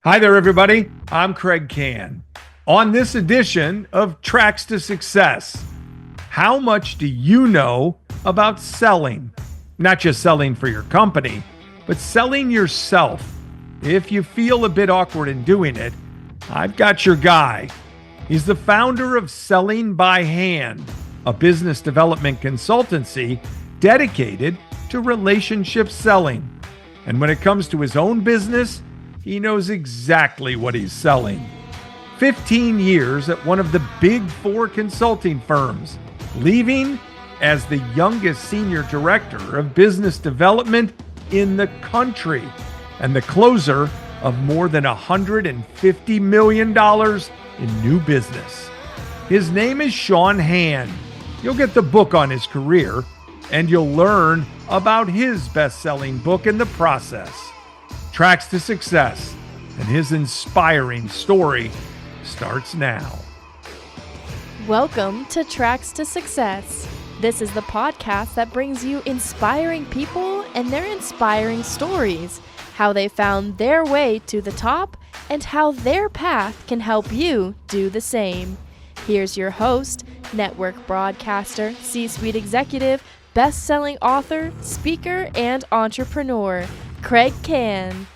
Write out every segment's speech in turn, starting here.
Hi there, everybody. I'm Kraig Can. On this edition of Tracks to Success, how much do you know about selling? Not just selling for your company, but selling yourself. If you feel a bit awkward in doing it, I've got your guy. He's the founder of Selling by Hand, a business development consultancy dedicated to relationship selling. And when it comes to his own business, he knows exactly what he's selling. 15 years at one of the big four consulting firms, leaving as the youngest senior director of business development in the country and the closer of more than $150 million in new business. His name is Sean Hand. You'll get the book on his career, and you'll learn about his best-selling book in the process. Tracks to Success, and his inspiring story starts now. Welcome to Tracks to Success. This is the podcast that brings you inspiring people and their inspiring stories, how they found their way to the top, and how their path can help you do the same. Here's your host, network broadcaster, C-suite executive, best-selling author, speaker, and entrepreneur, Kraig Can.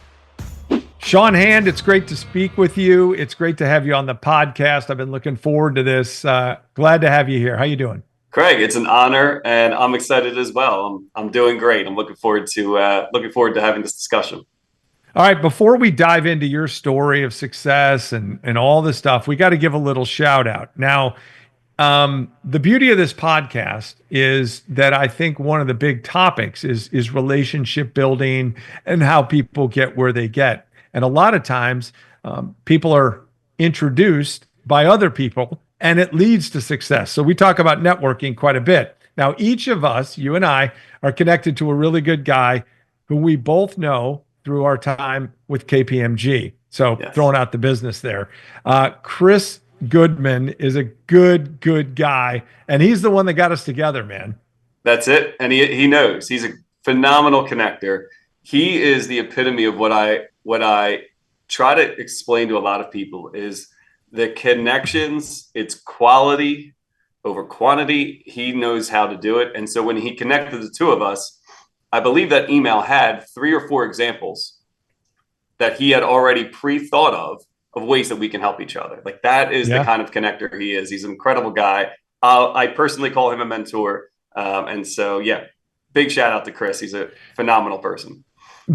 Sean Hand, it's great to speak with you. It's great to have you on the podcast. I've been looking forward to this. Glad to have you here. How you doing? Kraig, it's an honor, and I'm excited as well. I'm doing great. I'm looking forward to having this discussion. All right, before we dive into your story of success and all this stuff, we got to give a little shout out. Now, the beauty of this podcast is that I think one of the big topics is relationship building and how people get where they get. And a lot of times people are introduced by other people and it leads to success. So we talk about networking quite a bit. Now, each of us, you and I, are connected to a really good guy who we both know through our time with KPMG. So Yes. Throwing out the business there. Chris Goodman is a good guy, and he's the one that got us together, man. That's it. And he knows. He's a phenomenal connector. He is the epitome of what I try to explain to a lot of people is the connections, it's quality over quantity. He knows how to do it. And so when he connected the two of us, I believe that email had 3 or 4 examples that he had already pre-thought of ways that we can help each other. Like that is the kind of connector he is. He's an incredible guy. I personally call him a mentor. And so, big shout out to Chris. He's a phenomenal person.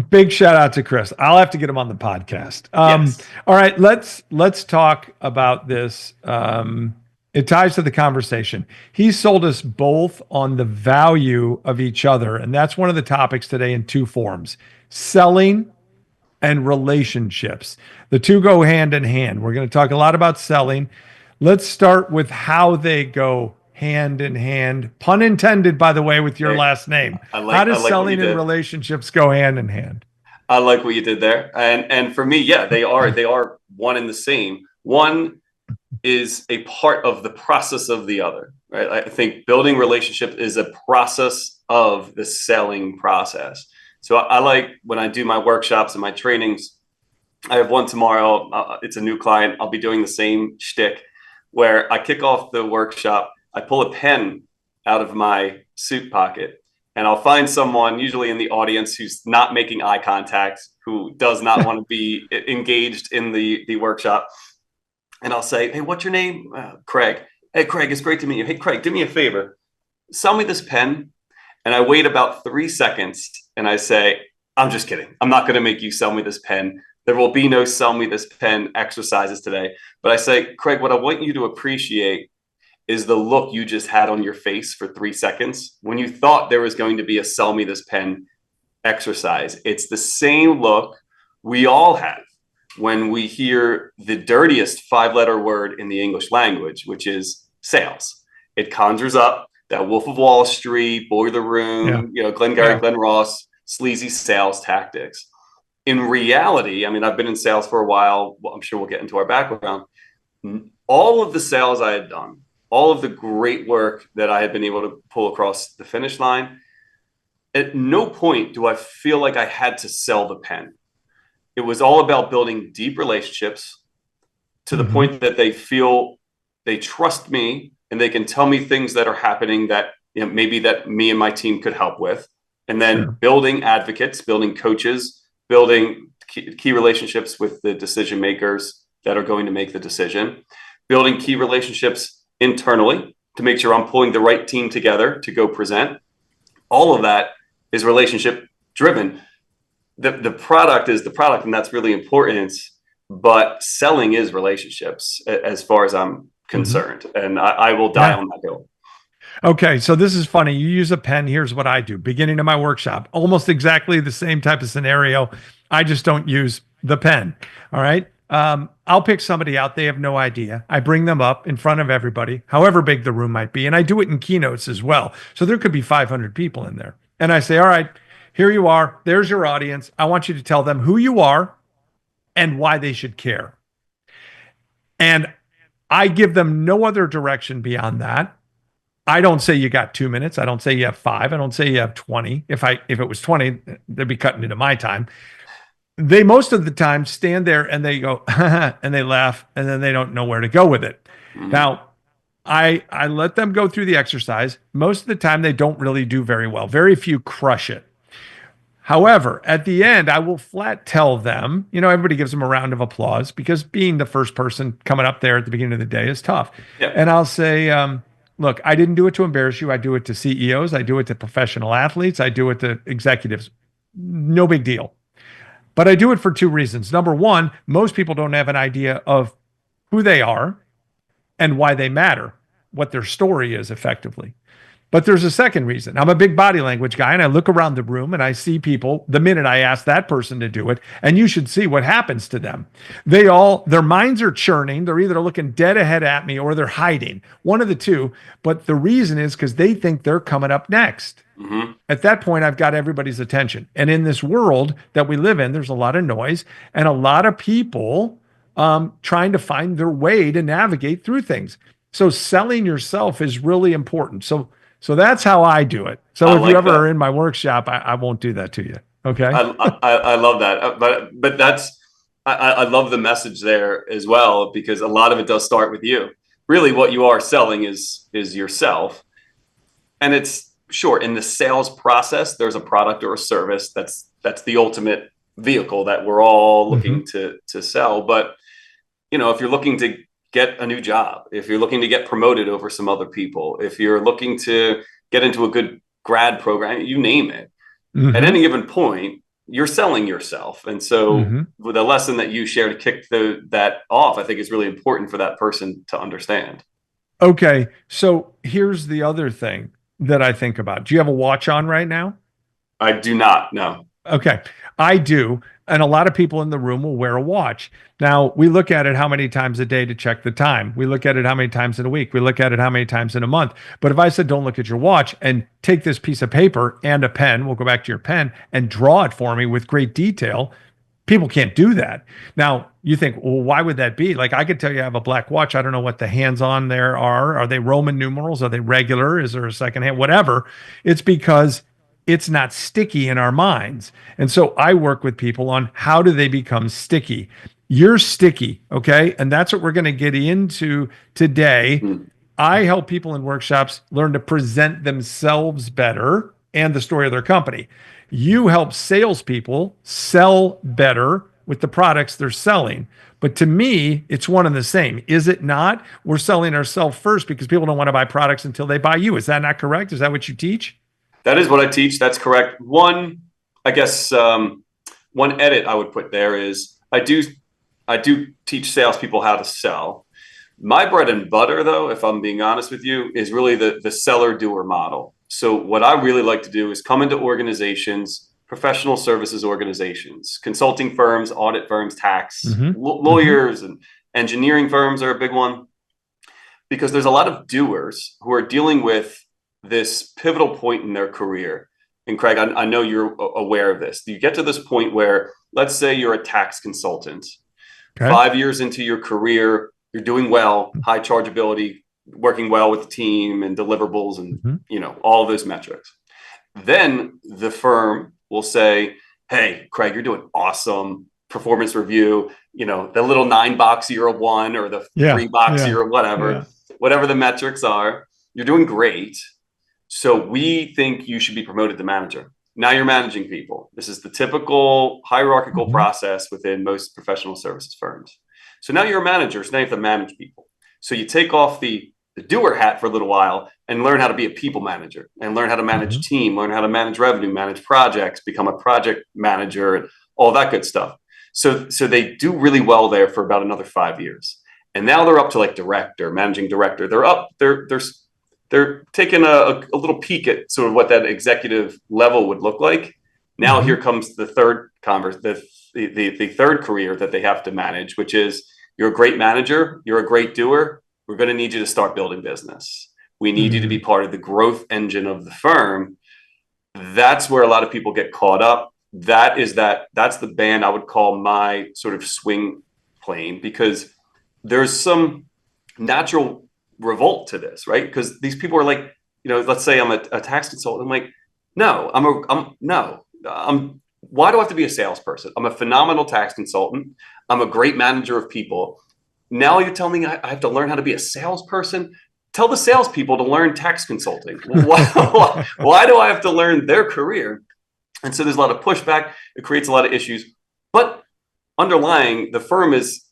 Big shout out to Chris. I'll have to get him on the podcast. Yes. All right, let's talk about this. It ties to the conversation. He sold us both on the value of each other, and that's one of the topics today in 2 forms: selling and relationships. The two go hand in hand. We're going to talk a lot about selling. Let's start with how they go hand in hand. Pun intended, by the way, with your last name. How does selling and relationships go hand in hand? I like what you did there. And for me, they are one and the same. One is a part of the process of the other, right? I think building relationship is a process of the selling process. So I like when I do my workshops and my trainings, I have one tomorrow. It's a new client. I'll be doing the same shtick where I kick off the workshop. I pull a pen out of my suit pocket and I'll find someone usually in the audience who's not making eye contact, who does not want to be engaged in the workshop. And I'll say, hey, what's your name? Kraig. Hey, Kraig, it's great to meet you. Hey, Kraig, do me a favor. Sell me this pen. And I wait about 3 seconds and I say, I'm just kidding. I'm not going to make you sell me this pen. There will be no sell me this pen exercises today. But I say, Kraig, what I want you to appreciate is the look you just had on your face for 3 seconds when you thought there was going to be a sell me this pen exercise. It's the same look we all have when we hear the dirtiest 5-letter word in the English language, which is sales. It conjures up that Wolf of Wall Street, Boiler Room, Glengarry, Glen Ross, sleazy sales tactics. In reality, I mean, I've been in sales for a while. Well, I'm sure we'll get into our background. All of the sales I had done, all of the great work that I had been able to pull across the finish line, at no point do I feel like I had to sell the pen. it was all about building deep relationships to the point that they feel they trust me and they can tell me things that are happening that maybe that me and my team could help with. And then building advocates, building coaches, building key relationships with the decision makers that are going to make the decision, building key relationships internally to make sure I'm pulling the right team together to go present. All of that is relationship driven. The product is the product, and that's really important. But selling is relationships, as far as I'm concerned. And I will die on that hill. Okay, so this is funny. You use a pen. Here's what I do. Beginning of my workshop, almost exactly the same type of scenario. I just don't use the pen. All right. I'll pick somebody out. They have no idea. I bring them up in front of everybody, however big the room might be. And I do it in keynotes as well. So there could be 500 people in there. And I say, all right, here you are. There's your audience. I want you to tell them who you are and why they should care. And I give them no other direction beyond that. I don't say you got 2 minutes. I don't say you have 5. I don't say you have 20. If it was 20, they'd be cutting into my time. They most of the time stand there and they go, and they laugh, and then they don't know where to go with it. Now, I let them go through the exercise. Most of the time, they don't really do very well. Very few crush it. However, at the end, I will flat tell them, everybody gives them a round of applause because being the first person coming up there at the beginning of the day is tough. Yeah. And I'll say, look, I didn't do it to embarrass you. I do it to CEOs. I do it to professional athletes. I do it to executives. No big deal. But I do it for 2 reasons. Number one, most people don't have an idea of who they are and why they matter, what their story is effectively. But there's a second reason. I'm a big body language guy, and I look around the room and I see people the minute I ask that person to do it, and you should see what happens to them. Their minds are churning. They're either looking dead ahead at me or they're hiding, one of the two. But the reason is because they think they're coming up next. At that point, I've got everybody's attention. And in this world that we live in, there's a lot of noise and a lot of people trying to find their way to navigate through things. So selling yourself is really important. So that's how I do it. So if you ever are in my workshop, I won't do that to you. Okay. I love that. But that's, I love the message there as well, because a lot of it does start with you. Really what you are selling is yourself. And it's sure in the sales process, there's a product or a service that's the ultimate vehicle that we're all looking to sell. But, if you're looking to get a new job, if you're looking to get promoted over some other people, if you're looking to get into a good grad program, you name it, at any given point, you're selling yourself. And so with the lesson that you share to kick that off, I think is really important for that person to understand. Okay. So here's the other thing that I think about. Do you have a watch on right now? I do not, no. Okay. I do. And a lot of people in the room will wear a watch. Now, we look at it how many times a day to check the time. We look at it how many times in a week. We look at it how many times in a month. But if I said, don't look at your watch and take this piece of paper and a pen, we'll go back to your pen, and draw it for me with great detail, people can't do that. Now, you think, well, why would that be? Like, I could tell you I have a black watch. I don't know what the hands on there are. Are they Roman numerals? Are they regular? Is there a second hand? Whatever. It's because it's not sticky in our minds. And so I work with people on how do they become sticky. You're sticky, okay? And that's what we're going to get into today. I help people in workshops learn to present themselves better and the story of their company. You help salespeople sell better with the products they're selling. But to me, it's one and the same. Is it not? We're selling ourselves first because people don't want to buy products until they buy you. Is that not correct? Is that what you teach? That is what I teach. That's correct. One edit I would put there is I do teach salespeople how to sell. My bread and butter, though, if I'm being honest with you, is really the seller-doer model. So what I really like to do is come into organizations, professional services organizations, consulting firms, audit firms, tax, lawyers, and engineering firms are a big one, because there's a lot of doers who are dealing with this pivotal point in their career. And Kraig, I know you're aware of this. You get to this point where, let's say you're a tax consultant. Okay. 5 years into your career, you're doing well, high chargeability, working well with the team and deliverables and all of those metrics. Then the firm will say, hey, Kraig, you're doing awesome. performance review, the little 9-box year one or the 3-box year, whatever the metrics are, you're doing great. So we think you should be promoted to manager. Now you're managing people. This is the typical hierarchical process within most professional services firms. So now you're a manager. So now you have to manage people. So you take off the doer hat for a little while and learn how to be a people manager and learn how to manage a team, learn how to manage revenue, manage projects, become a project manager, and all that good stuff. So they do really well there for about another 5 years. And now they're up to like director, managing director. They're taking a little peek at sort of what that executive level would look like. Now here comes the third the third career that they have to manage, which is you're a great manager, you're a great doer. We're going to need you to start building business. We need you to be part of the growth engine of the firm. That's where a lot of people get caught up. That's the band I would call my sort of swing plane, because there's some natural revolt to this, right? Because these people are like, let's say I'm a tax consultant. I'm like, no, why do I have to be a salesperson? I'm a phenomenal tax consultant. I'm a great manager of people. Now you're telling me I have to learn how to be a salesperson? Tell the salespeople to learn tax consulting. Why do I have to learn their career? And so there's a lot of pushback. It creates a lot of issues. But underlying, the firm has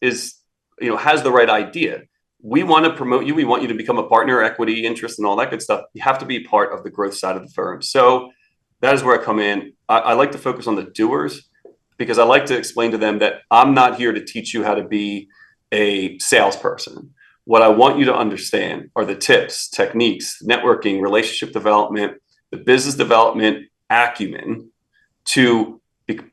the right idea. We want to promote you. We want you to become a partner, equity, interest, and all that good stuff. You have to be part of the growth side of the firm. So that is where I come in. I like to focus on the doers, because I like to explain to them that I'm not here to teach you how to be a salesperson. What I want you to understand are the tips, techniques, networking, relationship development, the business development acumen to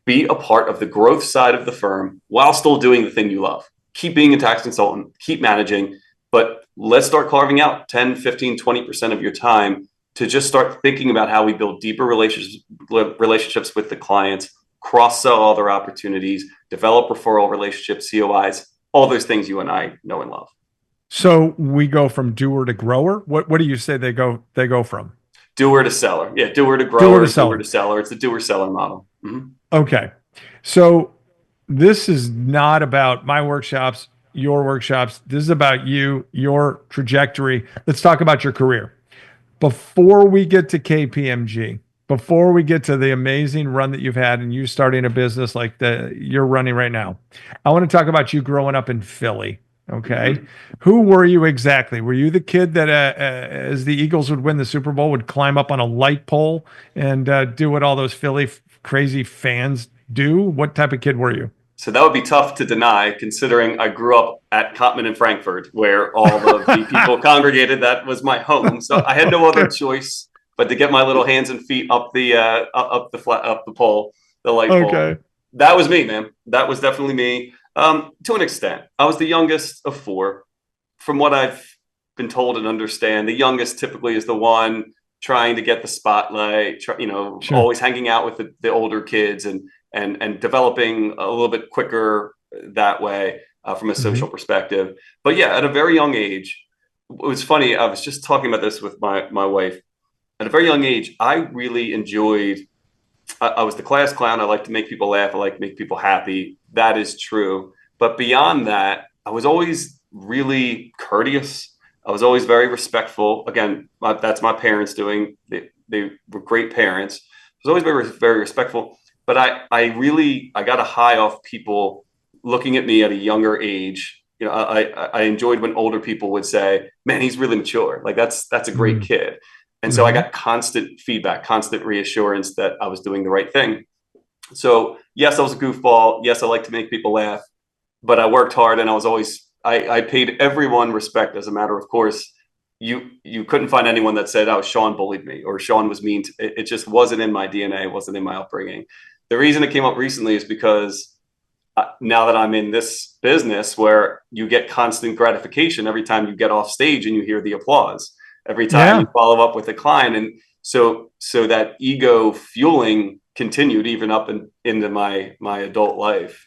be a part of the growth side of the firm while still doing the thing you love. Keep being a tax consultant, keep managing, but let's start carving out 10, 15, 20% of your time to just start thinking about how we build deeper relationships with the clients, cross-sell other opportunities, develop referral relationships, COIs, all those things you and I know and love. So we go from doer to grower. What do you say they go from? Doer to seller. Yeah, doer to grower, doer to seller. It's the doer-seller model. Mm-hmm. Okay. So this is not about my workshops, your workshops. This is about you, your trajectory. Let's talk about your career. Before we get to KPMG, before we get to the amazing run that you've had and you starting a business like you're running right now, I want to talk about you growing up in Philly. Okay. Mm-hmm. Who were you exactly? Were you the kid that, as the Eagles would win the Super Bowl, would climb up on a light pole and do what all those Philly crazy fans do? What type of kid were you? So that would be tough to deny, considering I grew up at Cottman in Frankfurt, where all of the people congregated. That was my home. So I had no other choice but to get my little hands and feet up the pole, the light pole. That was me, man. That was definitely me. To an extent, I was the youngest of four. From what I've been told and understand, the youngest typically is the one trying to get the spotlight, always hanging out with the older kids and developing a little bit quicker that way from a social perspective. But yeah, at a very young age, it was funny. I was just talking about this with my wife. At a very young age, I really enjoyed. I was the class clown. I like to make people laugh. I like to make people happy. That is true. But beyond that, I was always really courteous. I was always very respectful. Again, that's my parents doing. They were great parents. I was always very, very respectful. But I got a high off people looking at me at a younger age. I enjoyed when older people would say, "Man, he's really mature. Like that's a great kid." And so I got constant feedback, constant reassurance that I was doing the right thing. So yes, I was a goofball. Yes, I like to make people laugh, but I worked hard and I paid everyone respect. As a matter of course, you couldn't find anyone that said, "Oh, Sean bullied me," or "Sean was mean." It just wasn't in my DNA. It wasn't in my upbringing. The reason it came up recently is because now that I'm in this business where you get constant gratification every time you get off stage and you hear the applause, every time you follow up with a client. And so that ego fueling continued even up into my adult life.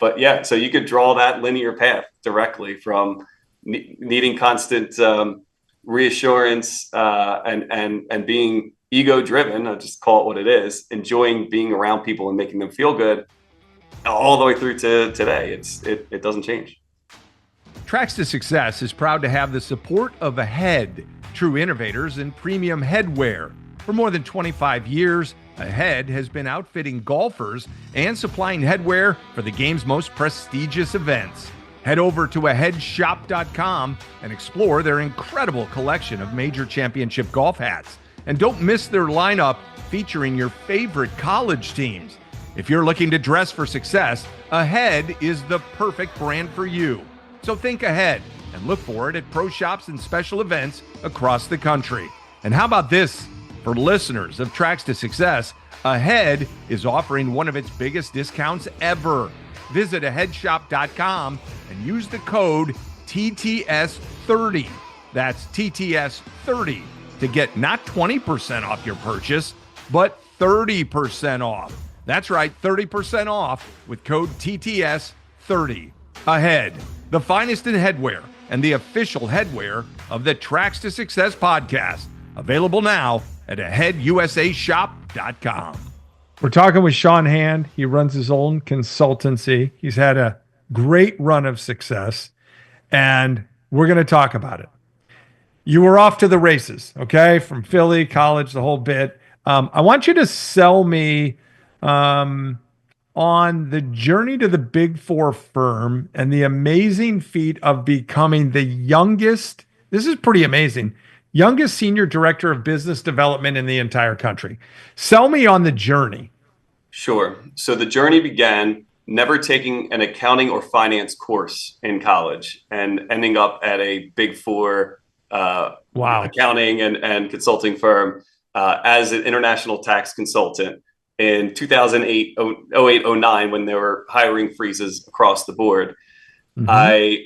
But yeah, so you could draw that linear path directly from needing constant reassurance and being ego driven. I'll just call it what it is, enjoying being around people and making them feel good, all the way through to today. It doesn't change. Tracks to Success is proud to have the support of Ahead, true innovators in premium headwear. For more than 25 years, Ahead has been outfitting golfers and supplying headwear for the game's most prestigious events. Head over to aheadshop.com and explore their incredible collection of major championship golf hats. And don't miss their lineup featuring your favorite college teams. If you're looking to dress for success, Ahead is the perfect brand for you. So think ahead and look for it at pro shops and special events across the country. And how about this? For listeners of Tracks to Success, Ahead is offering one of its biggest discounts ever. Visit aheadshop.com and use the code TTS30. That's TTS30 to get not 20% off your purchase, but 30% off. That's right, 30% off with code TTS30. Ahead, the finest in headwear and the official headwear of the Tracks to Success podcast. Available now at aheadusashop.com. We're talking with Sean Hand. He runs his own consultancy. He's had a great run of success, and we're going to talk about it. You were off to the races, okay? From Philly, college, the whole bit. I want you to sell me on the journey to the Big Four firm and the amazing feat of becoming the youngest, this is pretty amazing, youngest senior director of business development in the entire country. Sell me on the journey. Sure. So the journey began never taking an accounting or finance course in college and ending up at a Big Four accounting and consulting firm as an international tax consultant in 2008, 08, 09, when there were hiring freezes across the board. Mm-hmm. I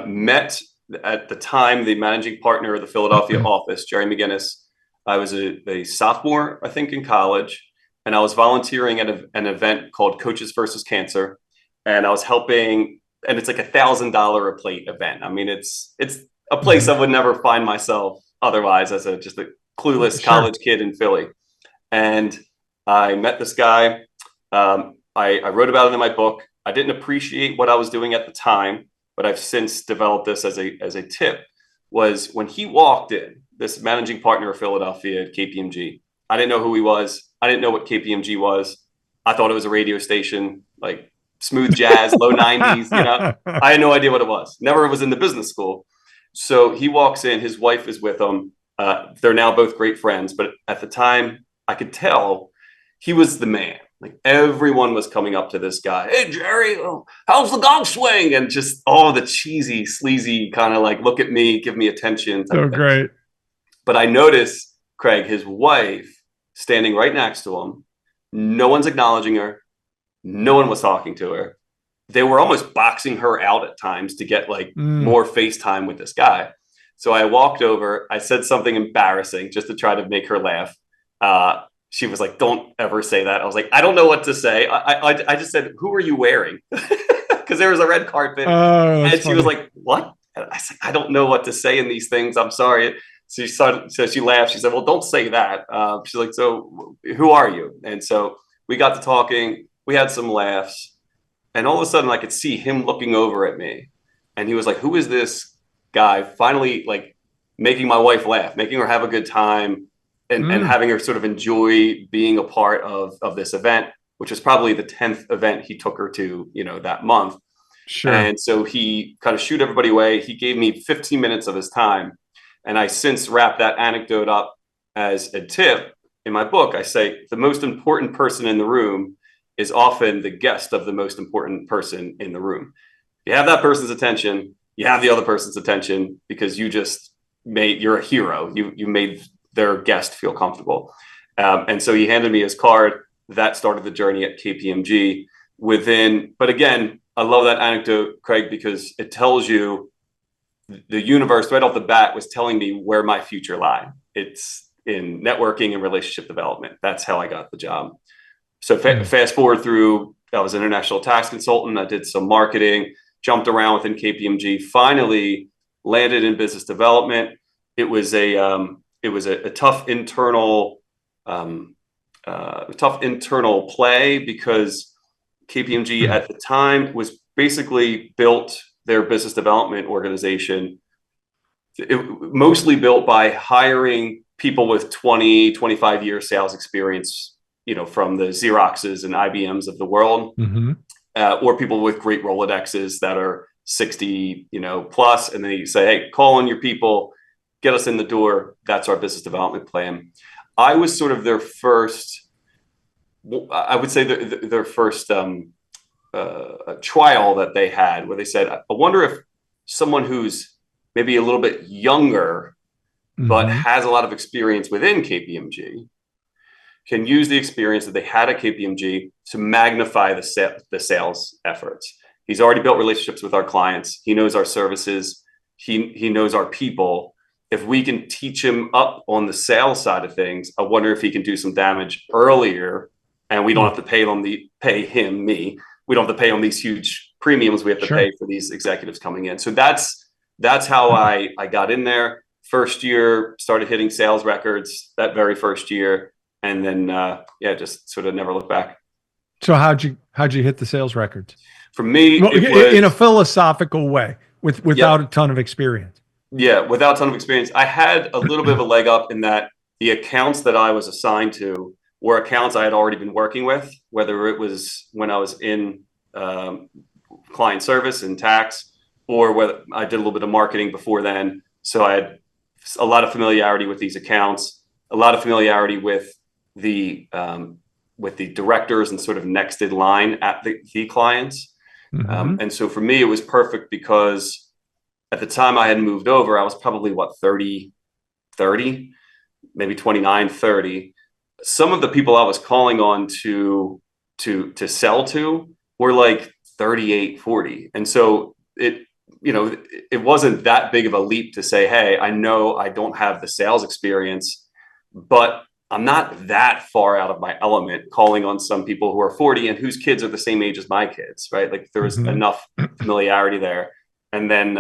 met at the time the managing partner of the Philadelphia office, Jerry McGinnis. I was a sophomore, I think, in college, and I was volunteering at an event called Coaches versus Cancer, and I was helping. And it's like $1,000 a plate event. I mean, it's a place I would never find myself otherwise as just a clueless college kid in Philly. And I met this guy. I wrote about it in my book. I didn't appreciate what I was doing at the time, but I've since developed this as a tip. Was when he walked in, this managing partner of Philadelphia at KPMG. I didn't know who he was. I didn't know what KPMG was. I thought it was a radio station, like smooth jazz, low 90s. I had no idea what it was. Never was in the business school. So he walks in. His wife is with him. They're now both great friends. But at the time, I could tell he was the man. Like everyone was coming up to this guy. Hey, Jerry, how's the golf swing? And just all the cheesy, sleazy kind of like, look at me, give me attention. So great. But I noticed, Kraig, his wife standing right next to him. No one's acknowledging her. No one was talking to her. They were almost boxing her out at times to get like more FaceTime with this guy. So I walked over. I said something embarrassing just to try to make her laugh. She was like, don't ever say that. I was like, I don't know what to say. I just said, who are you wearing? Because there was a red carpet. And she was like, what? And I said, I don't know what to say in these things. I'm sorry. So she laughed. She said, well, don't say that. She's like, so who are you? And so we got to talking. We had some laughs. And all of a sudden, I could see him looking over at me. And he was like, who is this guy finally like making my wife laugh, making her have a good time? And having her sort of enjoy being a part of this event, which was probably the 10th event he took her to, that month. Sure. And so he kind of shooed everybody away. He gave me 15 minutes of his time. And I since wrapped that anecdote up as a tip in my book. I say the most important person in the room is often the guest of the most important person in the room. If you have that person's attention, you have the other person's attention because you're a hero. You made their guest feel comfortable. And so he handed me his card. That started the journey at KPMG but again, I love that anecdote, Kraig, because it tells you the universe right off the bat was telling me where my future lied. It's in networking and relationship development. That's how I got the job. So fast forward through, I was an international tax consultant. I did some marketing, jumped around within KPMG, finally landed in business development. It was a tough internal play because KPMG at the time was basically built their business development organization, mostly built by hiring people with 20, 25 years sales experience, from the Xeroxes and IBMs of the world, or people with great Rolodexes that are 60, plus. And then you say, hey, call on your people, get us in the door. That's our business development plan. I was sort of their first, I would say their first trial that they had, where they said, I wonder if someone who's maybe a little bit younger, but has a lot of experience within KPMG can use the experience that they had at KPMG to magnify the sales efforts. He's already built relationships with our clients. He knows our services. He knows our people. If we can teach him up on the sales side of things, I wonder if he can do some damage earlier, and we don't have to pay him. We don't have to pay him these huge premiums we have to pay for these executives coming in. So that's how I got in there. First year, started hitting sales records that very first year, and then just sort of never looked back. So how'd you hit the sales records? For me, it was in a philosophical way, without a ton of experience. Yeah, without a ton of experience. I had a little bit of a leg up in that the accounts that I was assigned to were accounts I had already been working with, whether it was when I was in client service and tax, or whether I did a little bit of marketing before then. So I had a lot of familiarity with these accounts, a lot of familiarity with the directors and sort of next in line at the clients. And so for me, it was perfect because at the time I had moved over, I was probably 30, maybe 29, 30. Some of the people I was calling on to sell to were like 38, 40. And so it wasn't that big of a leap to say, hey, I know I don't have the sales experience, but I'm not that far out of my element calling on some people who are 40 and whose kids are the same age as my kids, right? Like there was enough familiarity there. And then,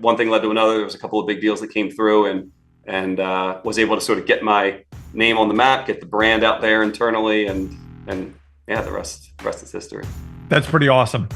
one thing led to another. There was a couple of big deals that came through, and was able to sort of get my name on the map, get the brand out there internally, and the rest is history. That's pretty awesome.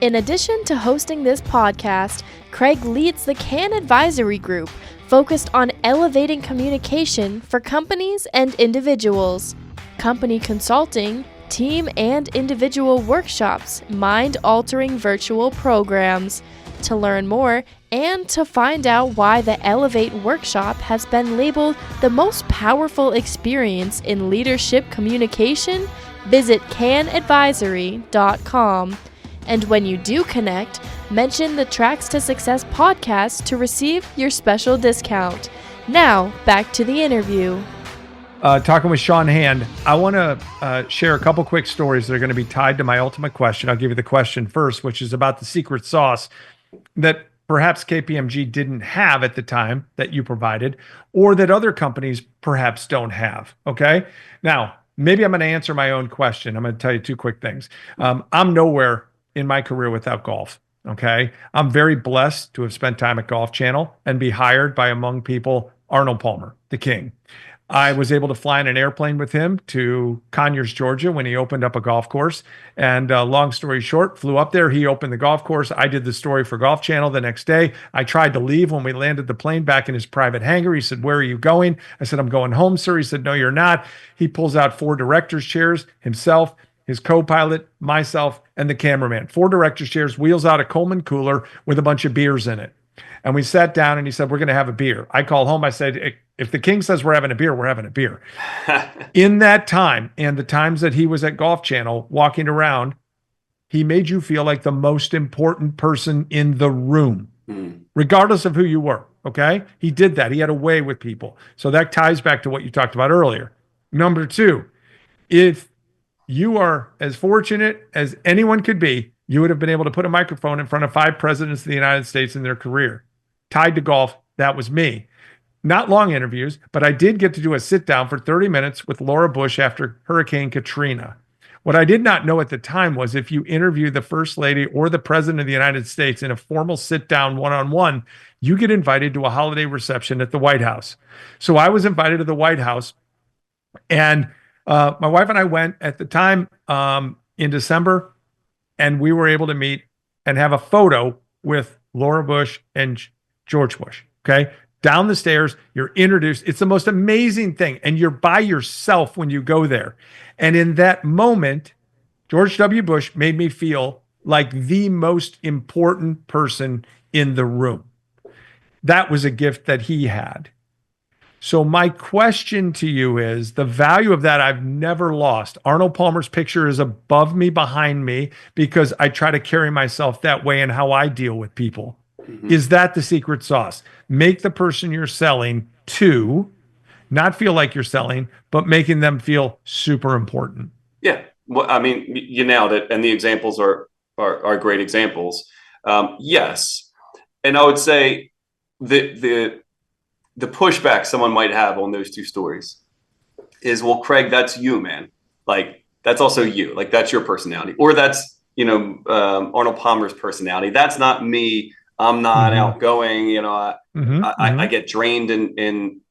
In addition to hosting this podcast, Kraig leads the CAN Advisory Group, focused on elevating communication for companies and individuals, company consulting, team and individual workshops, mind-altering virtual programs. To learn more and to find out why the Elevate workshop has been labeled the most powerful experience in leadership communication, visit canadvisory.com. And when you do connect, mention the Tracks to Success podcast to receive your special discount. Now, back to the interview. Talking with Sean Hand, I want to share a couple quick stories that are going to be tied to my ultimate question. I'll give you the question first, which is about the secret sauce that perhaps KPMG didn't have at the time that you provided, or that other companies perhaps don't have. Okay. Now, maybe I'm going to answer my own question. I'm going to tell you two quick things. I'm nowhere in my career without golf. Okay. I'm very blessed to have spent time at Golf Channel and be hired by, among people, Arnold Palmer, the king. I was able to fly in an airplane with him to Conyers, Georgia, when he opened up a golf course. And long story short, flew up there. He opened the golf course. I did the story for Golf Channel the next day. I tried to leave when we landed the plane back in his private hangar. He said, "Where are you going?" I said, "I'm going home, sir." He said, "No, you're not." He pulls out 4 director's chairs, himself, his co-pilot, myself, and the cameraman. 4 director's chairs, wheels out a Coleman cooler with a bunch of beers in it. And we sat down and he said, "We're going to have a beer." I called home. I said, "If the king says we're having a beer, we're having a beer." In that time, and the times that he was at Golf Channel walking around, he made you feel like the most important person in the room, regardless of who you were. Okay. He did that. He had a way with people. So that ties back to what you talked about earlier. Number 2, if you are as fortunate as anyone could be, you would have been able to put a microphone in front of 5 presidents of the United States in their career. Tied to golf, that was me. Not long interviews, but I did get to do a sit down for 30 minutes with Laura Bush after Hurricane Katrina. What I did not know at the time was if you interview the First Lady or the President of the United States in a formal sit down one-on-one, you get invited to a holiday reception at the White House. So I was invited to the White House, and My wife and I went at the time in December, and we were able to meet and have a photo with Laura Bush and George Bush. Okay. Down the stairs, you're introduced. It's the most amazing thing. And you're by yourself when you go there. And in that moment, George W. Bush made me feel like the most important person in the room. That was a gift that he had. So my question to you is, the value of that I've never lost. Arnold Palmer's picture is above me, behind me, because I try to carry myself that way in how I deal with people. Mm-hmm. Is that the secret sauce? Make the person you're selling to not feel like you're selling, but making them feel super important. Yeah. Well, I mean, you nailed it. And the examples are great examples. Yes. And I would say the pushback someone might have on those two stories is, well, Kraig, that's you, man. Like, that's also you. Like, that's your personality. Or that's, Arnold Palmer's personality. That's not me. I'm not outgoing. I get drained in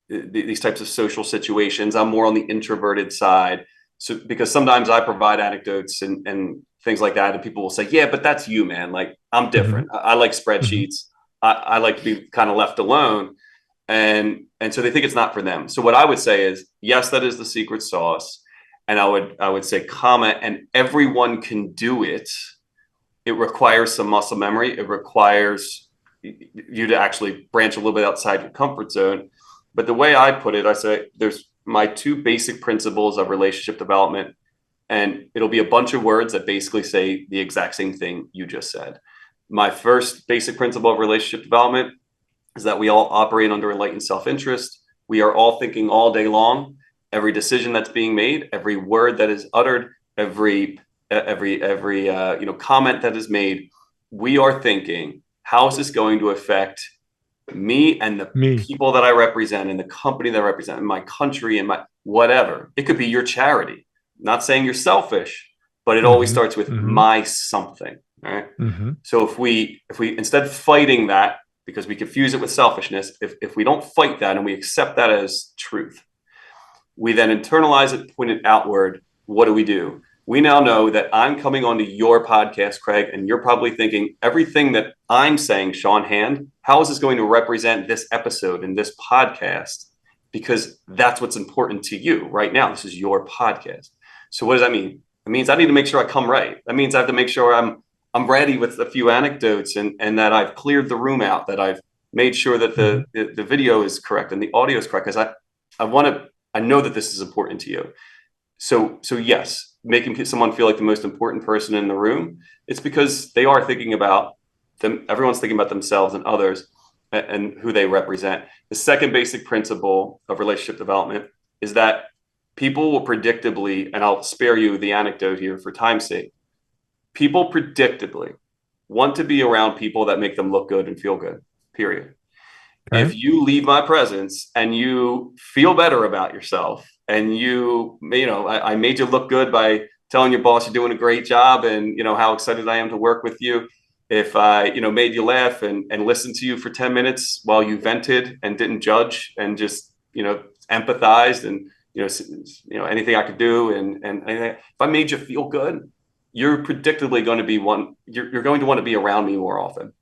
these types of social situations. I'm more on the introverted side. So, because sometimes I provide anecdotes and things like that, and people will say, yeah, but that's you, man. Like, I'm different. I like spreadsheets. I like to be kind of left alone. And so they think it's not for them. So what I would say is, yes, that is the secret sauce. And I would say, and everyone can do it. It requires some muscle memory. It requires you to actually branch a little bit outside your comfort zone. But the way I put it, I say there's my two basic principles of relationship development. And it'll be a bunch of words that basically say the exact same thing you just said. My first basic principle of relationship development is that we all operate under enlightened self-interest. We are all thinking all day long. Every decision that's being made, every word that is uttered, every comment that is made, we are thinking, how is this going to affect me and the people that I represent, and the company that I represent, and my country, and my whatever. It could be your charity. Not saying you're selfish, but it always starts with my something. Right. So if we instead of fighting that, because we confuse it with selfishness, if we don't fight that and we accept that as truth, we then internalize it, point it outward. What do? We now know that I'm coming onto your podcast, Kraig, and you're probably thinking, everything that I'm saying, Sean Hand, how is this going to represent this episode and this podcast? Because that's what's important to you right now. This is your podcast. So what does that mean? It means I need to make sure I come right. That means I have to make sure I'm ready with a few anecdotes and that I've cleared the room out, that I've made sure that the video is correct and the audio is correct, because I know that this is important to you. So yes, making someone feel like the most important person in the room, it's because they are thinking about them. Everyone's thinking about themselves and others and who they represent. The second basic principle of relationship development is that people will predictably, and I'll spare you the anecdote here for time's sake, people predictably want to be around people that make them look good and feel good, period. Okay. If you leave my presence and you feel better about yourself, and I made you look good by telling your boss you're doing a great job and, how excited I am to work with you. If I, made you laugh and listened to you for 10 minutes while you vented and didn't judge and just, empathized and, anything I could do. And if I made you feel good, you're predictably going to be you're going to want to be around me more often.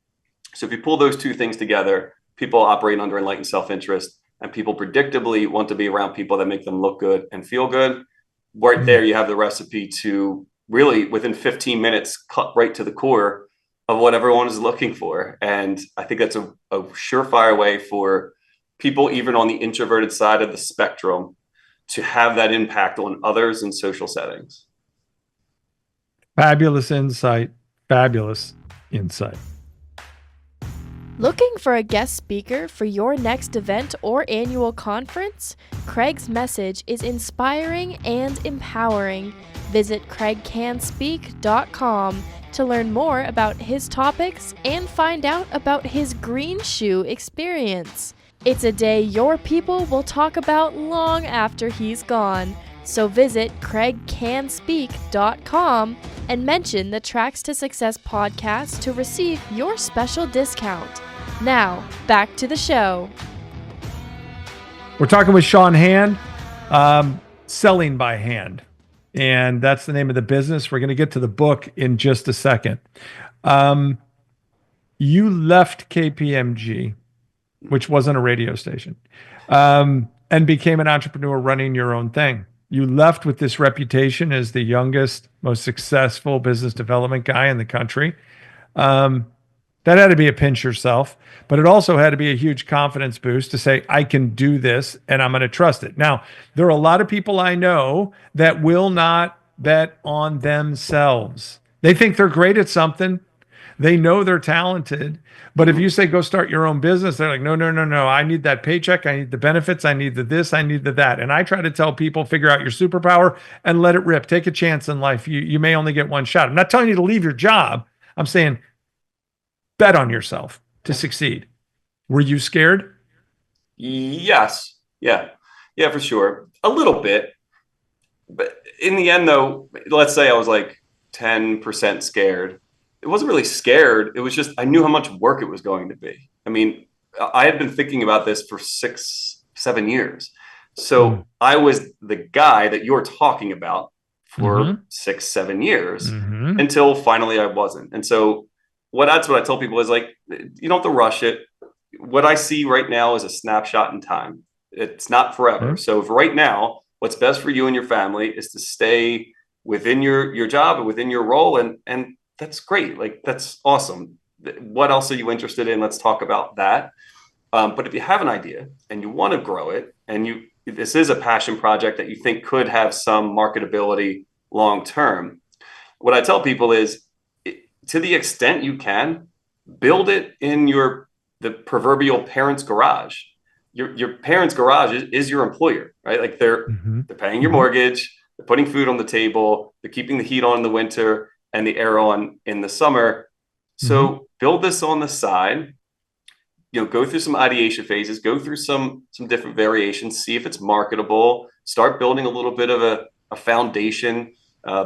So if you pull those two things together, people operate under enlightened self-interest, and people predictably want to be around people that make them look good and feel good. Right there, you have the recipe to really, within 15 minutes, cut right to the core of what everyone is looking for. And I think that's a surefire way for people, even on the introverted side of the spectrum, to have that impact on others in social settings. Fabulous insight. Fabulous insight. Looking for a guest speaker for your next event or annual conference? Kraig's message is inspiring and empowering. Visit kraigcanspeak.com to learn more about his topics and find out about his green shoe experience. It's a day your people will talk about long after he's gone. So visit kraigcanspeak.com and mention the Tracks to Success podcast to receive your special discount. Now, back to the show. We're talking with Sean Hand. selling by hand. And that's the name of the business. We're going to get to the book in just a second. Um, you left KPMG, which wasn't a radio station, and became an entrepreneur running your own thing. You left with this reputation as the youngest, most successful business development guy in the country. Um, that had to be a pinch yourself, but it also had to be a huge confidence boost to say, I can do this and I'm going to trust it. Now, there are a lot of people I know that will not bet on themselves. They think they're great at something. They know they're talented. But if you say, go start your own business, they're like, no, no, no, no. I need that paycheck. I need the benefits. I need the this. I need the that. And I try to tell people, figure out your superpower and let it rip. Take a chance in life. You may only get one shot. I'm not telling you to leave your job. I'm saying, bet on yourself to succeed. Were you scared? Yes. Yeah. Yeah, for sure. A little bit. But in the end, though, let's say I was like 10% scared. It wasn't really scared. It was just I knew how much work it was going to be. I mean, I had been thinking about this for 6, 7 years. So I was the guy that you're talking about for 6, 7 years until finally I wasn't. And so that's what I tell people is like, you don't have to rush it. What I see right now is a snapshot in time. It's not forever. So if right now, what's best for you and your family is to stay within your job and within your role. And that's great. Like, that's awesome. What else are you interested in? Let's talk about that. But if you have an idea and you want to grow it and this is a passion project that you think could have some marketability long term, what I tell people is, to the extent you can, build it in the proverbial parents' garage. Your parents' garage is your employer, right? Like they're paying your mortgage, they're putting food on the table, they're keeping the heat on in the winter and the air on in the summer. So build this on the side. Go through some ideation phases, go through some different variations, see if it's marketable, start building a little bit of a foundation,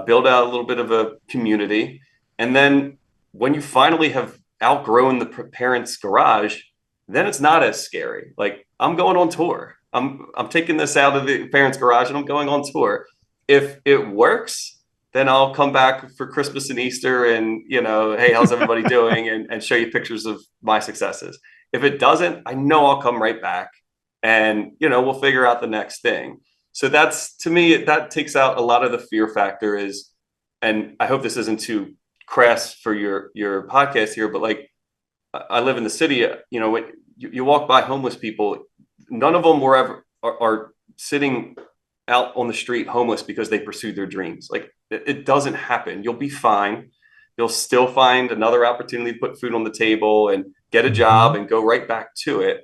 build out a little bit of a community. And then when you finally have outgrown the parents' garage, then it's not as scary. Like, I'm going on tour. I'm taking this out of the parents' garage and I'm going on tour. If it works, then I'll come back for Christmas and Easter and, hey, how's everybody doing? And show you pictures of my successes. If it doesn't, I know I'll come right back and, we'll figure out the next thing. So that's, to me, that takes out a lot of the fear factor and I hope this isn't too crass for your podcast here, but like, I live in the city, when you walk by homeless people, none of them are sitting out on the street homeless because they pursued their dreams. Like, it doesn't happen. You'll be fine. You'll still find another opportunity to put food on the table and get a job and go right back to it.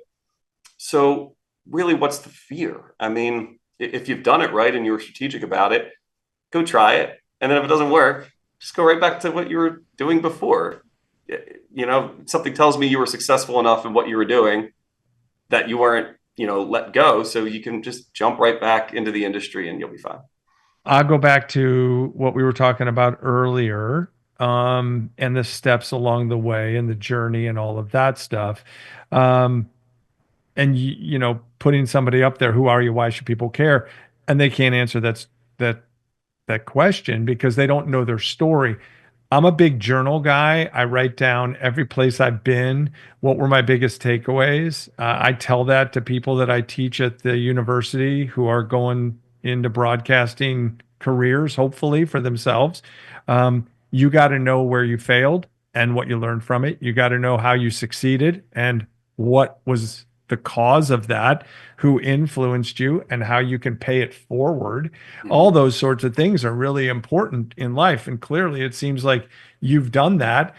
So really, what's the fear? I mean, if you've done it right and you were strategic about it, go try it. And then if it doesn't work, just go right back to what you were doing before. Something tells me you were successful enough in what you were doing that you weren't, let go. So you can just jump right back into the industry and you'll be fine. I'll go back to what we were talking about earlier, and the steps along the way and the journey and all of that stuff. And, putting somebody up there, who are you? Why should people care? And they can't answer that question because they don't know their story. I'm a big journal guy. I write down every place I've been. What were my biggest takeaways? I tell that to people that I teach at the university who are going into broadcasting careers, hopefully for themselves. You got to know where you failed and what you learned from it. You got to know how you succeeded and what was the cause of that, who influenced you, and how you can pay it forward. All those sorts of things are really important in life. And clearly it seems like you've done that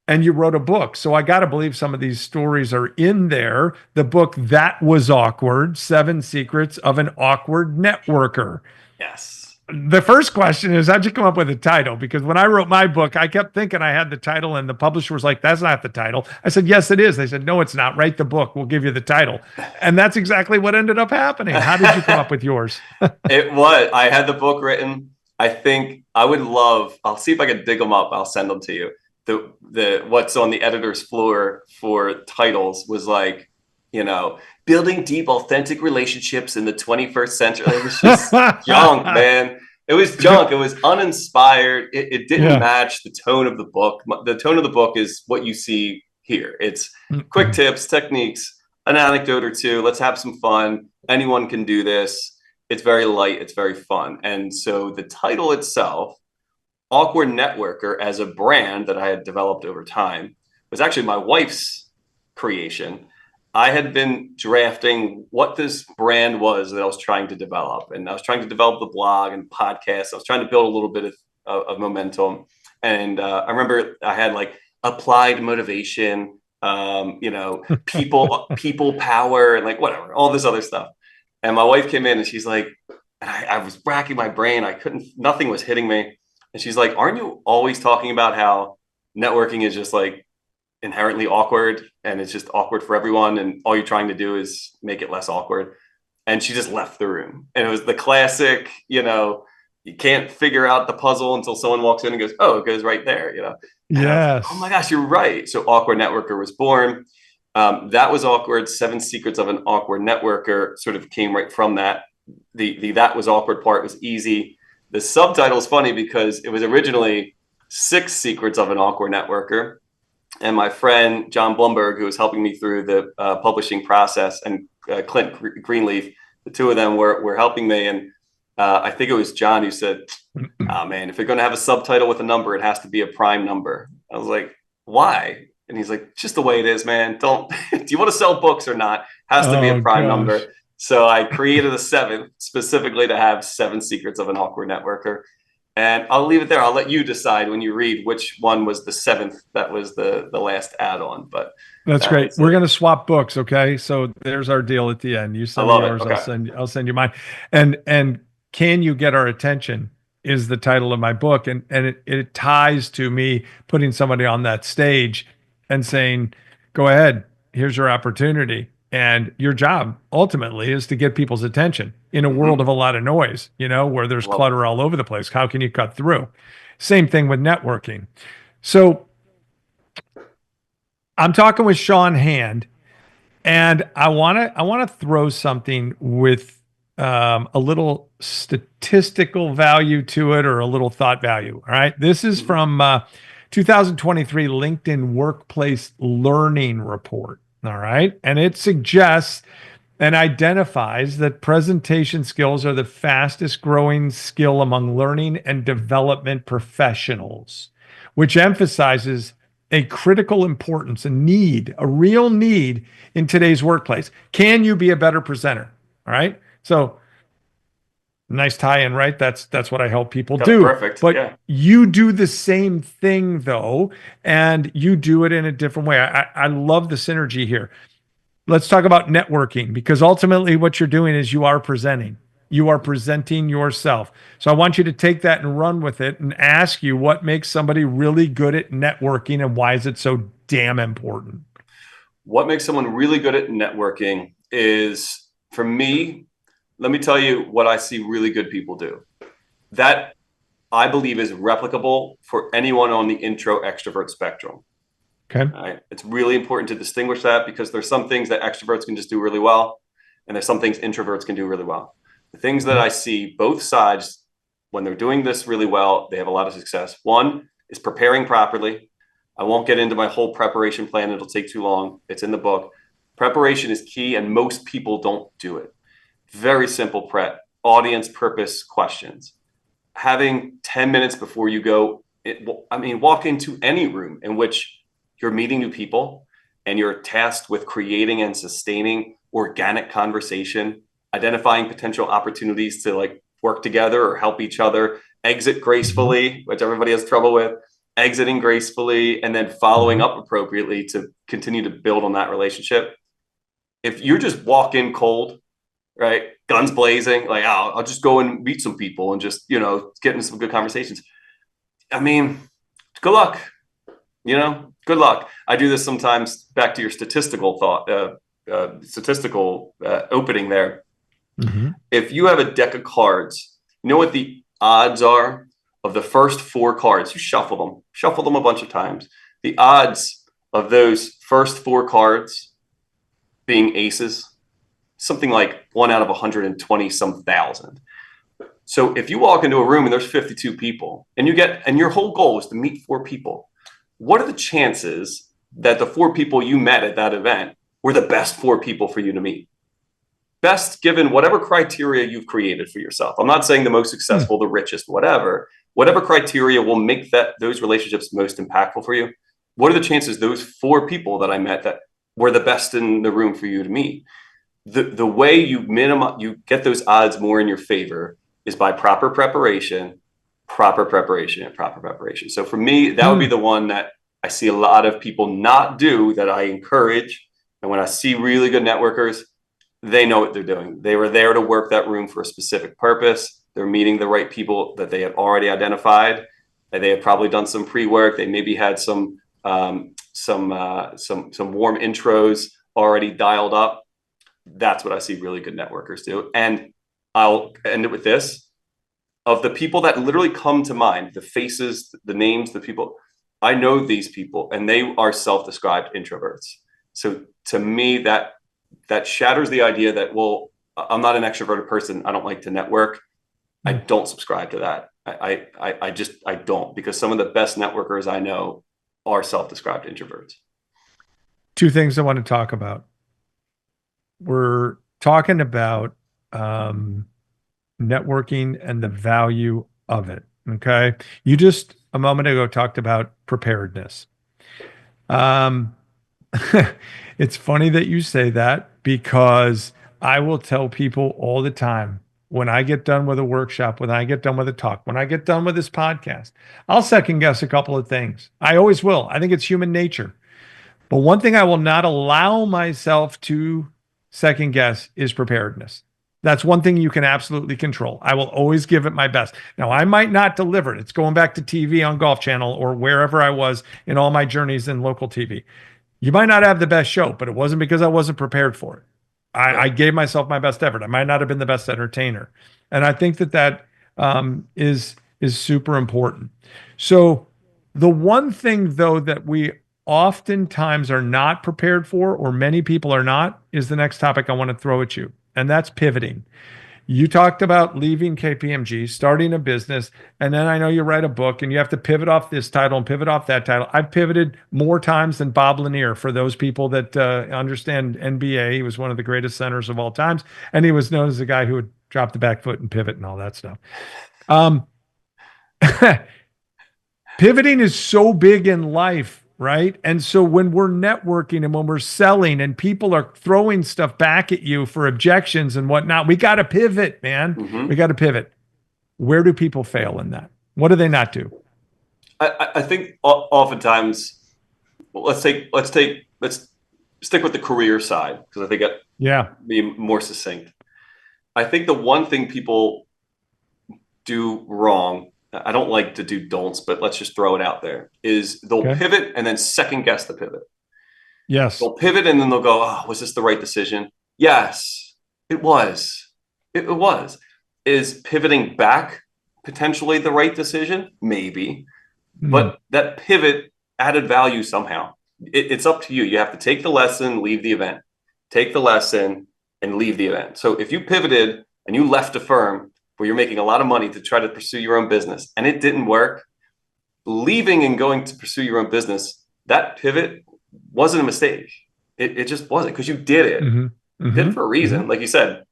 and you wrote a book. So I got to believe some of these stories are in there. The book, That Was Awkward, 7 Secrets of an Awkward Networker. Yes. The first question is, how'd you come up with the title? Because when I wrote my book, I kept thinking I had the title and the publisher was like, that's not the title. I said, yes, it is. They said, no, it's not. Write the book. We'll give you the title. And that's exactly what ended up happening. How did you come up with yours? I had the book written. I think I'll see if I can dig them up. I'll send them to you. The what's on the editor's floor for titles was like building deep, authentic relationships in the 21st century. It was just junk, man. It was junk. It was uninspired. It didn't match the tone of the book. The tone of the book is what you see here. It's quick tips, techniques, an anecdote or two. Let's have some fun. Anyone can do this. It's very light. It's very fun. And so the title itself, Awkward Networker, as a brand that I had developed over time, was actually my wife's creation. I had been drafting what this brand was that I was trying to develop. And I was trying to develop the blog and podcast. I was trying to build a little bit of momentum. And I remember I had like applied motivation, people power, and like whatever, all this other stuff. And my wife came in and she's like, I was racking my brain. Nothing was hitting me. And she's like, aren't you always talking about how networking is just like inherently awkward and it's just awkward for everyone, and all you're trying to do is make it less awkward? And she just left the room. And it was the classic, you can't figure out the puzzle until someone walks in and goes, oh, it goes right there, Yes. Oh my gosh, you're right. So Awkward Networker was born. That was awkward. 7 Secrets of an Awkward Networker sort of came right from that. The that was awkward part was easy. The subtitle is funny because it was originally 6 Secrets of an Awkward Networker. And my friend, John Blumberg, who was helping me through the publishing process, and Clint Greenleaf, the two of them were helping me. And I think it was John who said, oh man, if you're going to have a subtitle with a number, it has to be a prime number. I was like, why? And he's like, just the way it is, man. Do you want to sell books or not? Has to be a prime number. So I created a 7th specifically to have 7 Secrets of an Awkward Networker. And I'll leave it there. I'll let you decide when you read which one was the 7th. That was the last add-on. But that's great. We're going to swap books. Okay. So there's our deal at the end. You send me yours. Okay. I'll send you mine. And Can You Get Our Attention is the title of my book. And it ties to me putting somebody on that stage and saying, go ahead, here's your opportunity. And your job ultimately is to get people's attention in a world of a lot of noise, where there's clutter all over the place. How can you cut through? Same thing with networking. So I'm talking with Sean Hand, and I want to throw something with a little statistical value to it, or a little thought value. All right. This is from 2023 LinkedIn Workplace Learning Report. All right. And it suggests and identifies that presentation skills are the fastest growing skill among learning and development professionals, which emphasizes a critical importance, a real need in today's workplace. Can you be a better presenter? All right. So nice tie-in, right? That's what I help people do. Perfect. But you do the same thing though, and you do it in a different way. I love the synergy here. Let's talk about networking, because ultimately what you're doing is you are presenting. You are presenting yourself. So I want you to take that and run with it and ask you what makes somebody really good at networking, and why is it so damn important? What makes someone really good at networking is, for me, let me tell you what I see really good people do. That I believe is replicable for anyone on the intro extrovert spectrum. Okay. Right? It's really important to distinguish that, because there's some things that extroverts can just do really well, and there's some things introverts can do really well. The things that I see both sides, when they're doing this really well, they have a lot of success. One is preparing properly. I won't get into my whole preparation plan. It'll take too long. It's in the book. Preparation is key, and most people don't do it. Very simple prep, audience, purpose, questions. Having 10 minutes before you go, walk into any room in which you're meeting new people and you're tasked with creating and sustaining organic conversation, identifying potential opportunities to work together or help each other, exit gracefully, which everybody has trouble with, exiting gracefully, and then following up appropriately to continue to build on that relationship. If you just walk in cold, right, guns blazing, I'll just go and meet some people and just, get into some good conversations. Good luck, good luck. I do this sometimes, back to your statistical opening there. Mm-hmm. If you have a deck of cards, you know what the odds are of the first 4 cards? You shuffle them a bunch of times. The odds of those first 4 cards being aces, something like 1 out of 120 some thousand. So if you walk into a room and there's 52 people and your whole goal is to meet 4 people, what are the chances that the 4 people you met at that event were the best 4 people for you to meet? Best given whatever criteria you've created for yourself. I'm not saying the most successful, the richest, whatever criteria will make those relationships most impactful for you. What are the chances those 4 people that I met that were the best in the room for you to meet? The way you get those odds more in your favor is by proper preparation. So for me, that would be the one that I see a lot of people not do, that I encourage. And when I see really good networkers, they know what they're doing. They were there to work that room for a specific purpose. They're meeting the right people that they have already identified. And they have probably done some pre-work. They maybe had some warm intros already dialed up. That's what I see really good networkers do. And I'll end it with this. Of the people that literally come to mind, the faces, the names, the people, I know these people and they are self-described introverts. So to me, that shatters the idea that, well, I'm not an extroverted person, I don't like to network. I don't subscribe to that. I don't, because some of the best networkers I know are self-described introverts. 2 things I want to talk about. We're talking about networking and the value of it. Okay. You just a moment ago talked about preparedness. It's funny that you say that, because I will tell people all the time, when I get done with a workshop, when I get done with a talk, when I get done with this podcast, I'll second guess a couple of things. I always will. I think it's human nature. But one thing I will not allow myself to second guess is preparedness. That's one thing you can absolutely control. I will always give it my best. Now, I might not deliver it. It's going back to TV on Golf Channel or wherever I was in all my journeys in local TV. You might not have the best show, but it wasn't because I wasn't prepared for it. I gave myself my best effort. I might not have been the best entertainer. And I think that is super important. So the one thing, though, that we oftentimes are not prepared for, or many people are not, is the next topic I want to throw at you. And that's pivoting. You talked about leaving KPMG, starting a business, and then I know you write a book and you have to pivot off this title and pivot off that title. I've pivoted more times than Bob Lanier, for those people that understand NBA. He was one of the greatest centers of all times, and he was known as the guy who would drop the back foot and pivot and all that stuff. Pivoting is so big in life, right? And so when we're networking and when we're selling and people are throwing stuff back at you for objections and whatnot, we got to pivot, man. We got to pivot. Where do people fail in that? What do they not do? I think oftentimes, let's stick with the career side, because I think be more succinct. I think the one thing people do wrong, I don't like to do don'ts, but let's just throw it out there, is they'll pivot and then second guess the pivot. Yes. They'll pivot and then they'll go, oh, was this the right decision? Yes, it was. It was. Is pivoting back potentially the right decision? Maybe. But that pivot added value somehow. It's up to you. You have to take the lesson, leave the event. Take the lesson and leave the event. So if you pivoted and you left a firm where you're making a lot of money to try to pursue your own business and it didn't work, leaving and going to pursue your own business, that pivot wasn't a mistake. It just wasn't, because you did it. You did it for a reason. Like you said,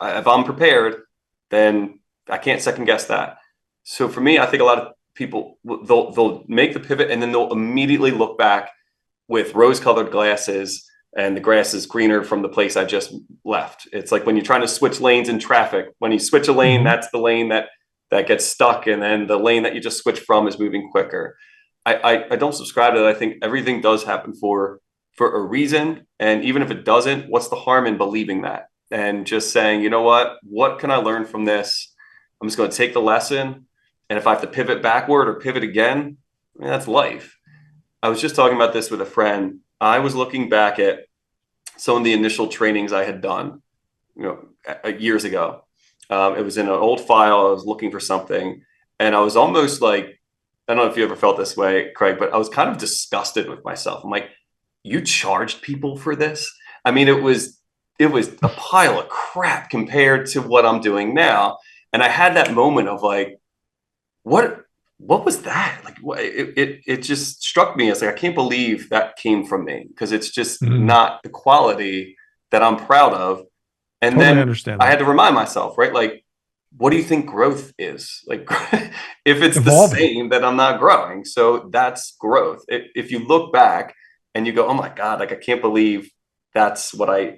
if I'm prepared, then I can't second guess that. So for me, I think a lot of people, they'll make the pivot and then they'll immediately look back with rose-colored glasses, and the grass is greener from the place I just left. It's like when you're trying to switch lanes in traffic. When you switch a lane, that's the lane that gets stuck, and then the lane that you just switched from is moving quicker. I don't subscribe to that. I think everything does happen for a reason, and even if it doesn't, what's the harm in believing that and just saying, you know what can I learn from this? I'm just going to take the lesson, and if I have to pivot backward or pivot again, that's life. I was just talking about this with a friend. I was looking back at some of the initial trainings I had done, years ago. It was in an old file. I was looking for something, and I was almost like, I don't know if you ever felt this way, Kraig, but I was kind of disgusted with myself. I'm like, you charged people for this? I mean, it was a pile of crap compared to what I'm doing now. And I had that moment of like, what was that? Like, it just struck me as like, I can't believe that came from me, because it's just not the quality that I'm proud of. And Totally then understand I that. had to remind myself, right? Like, what do you think growth is? Like, if it's Evolving. the same, then I'm not growing. So that's growth. If you look back and you go, oh my God, like, I can't believe that's what I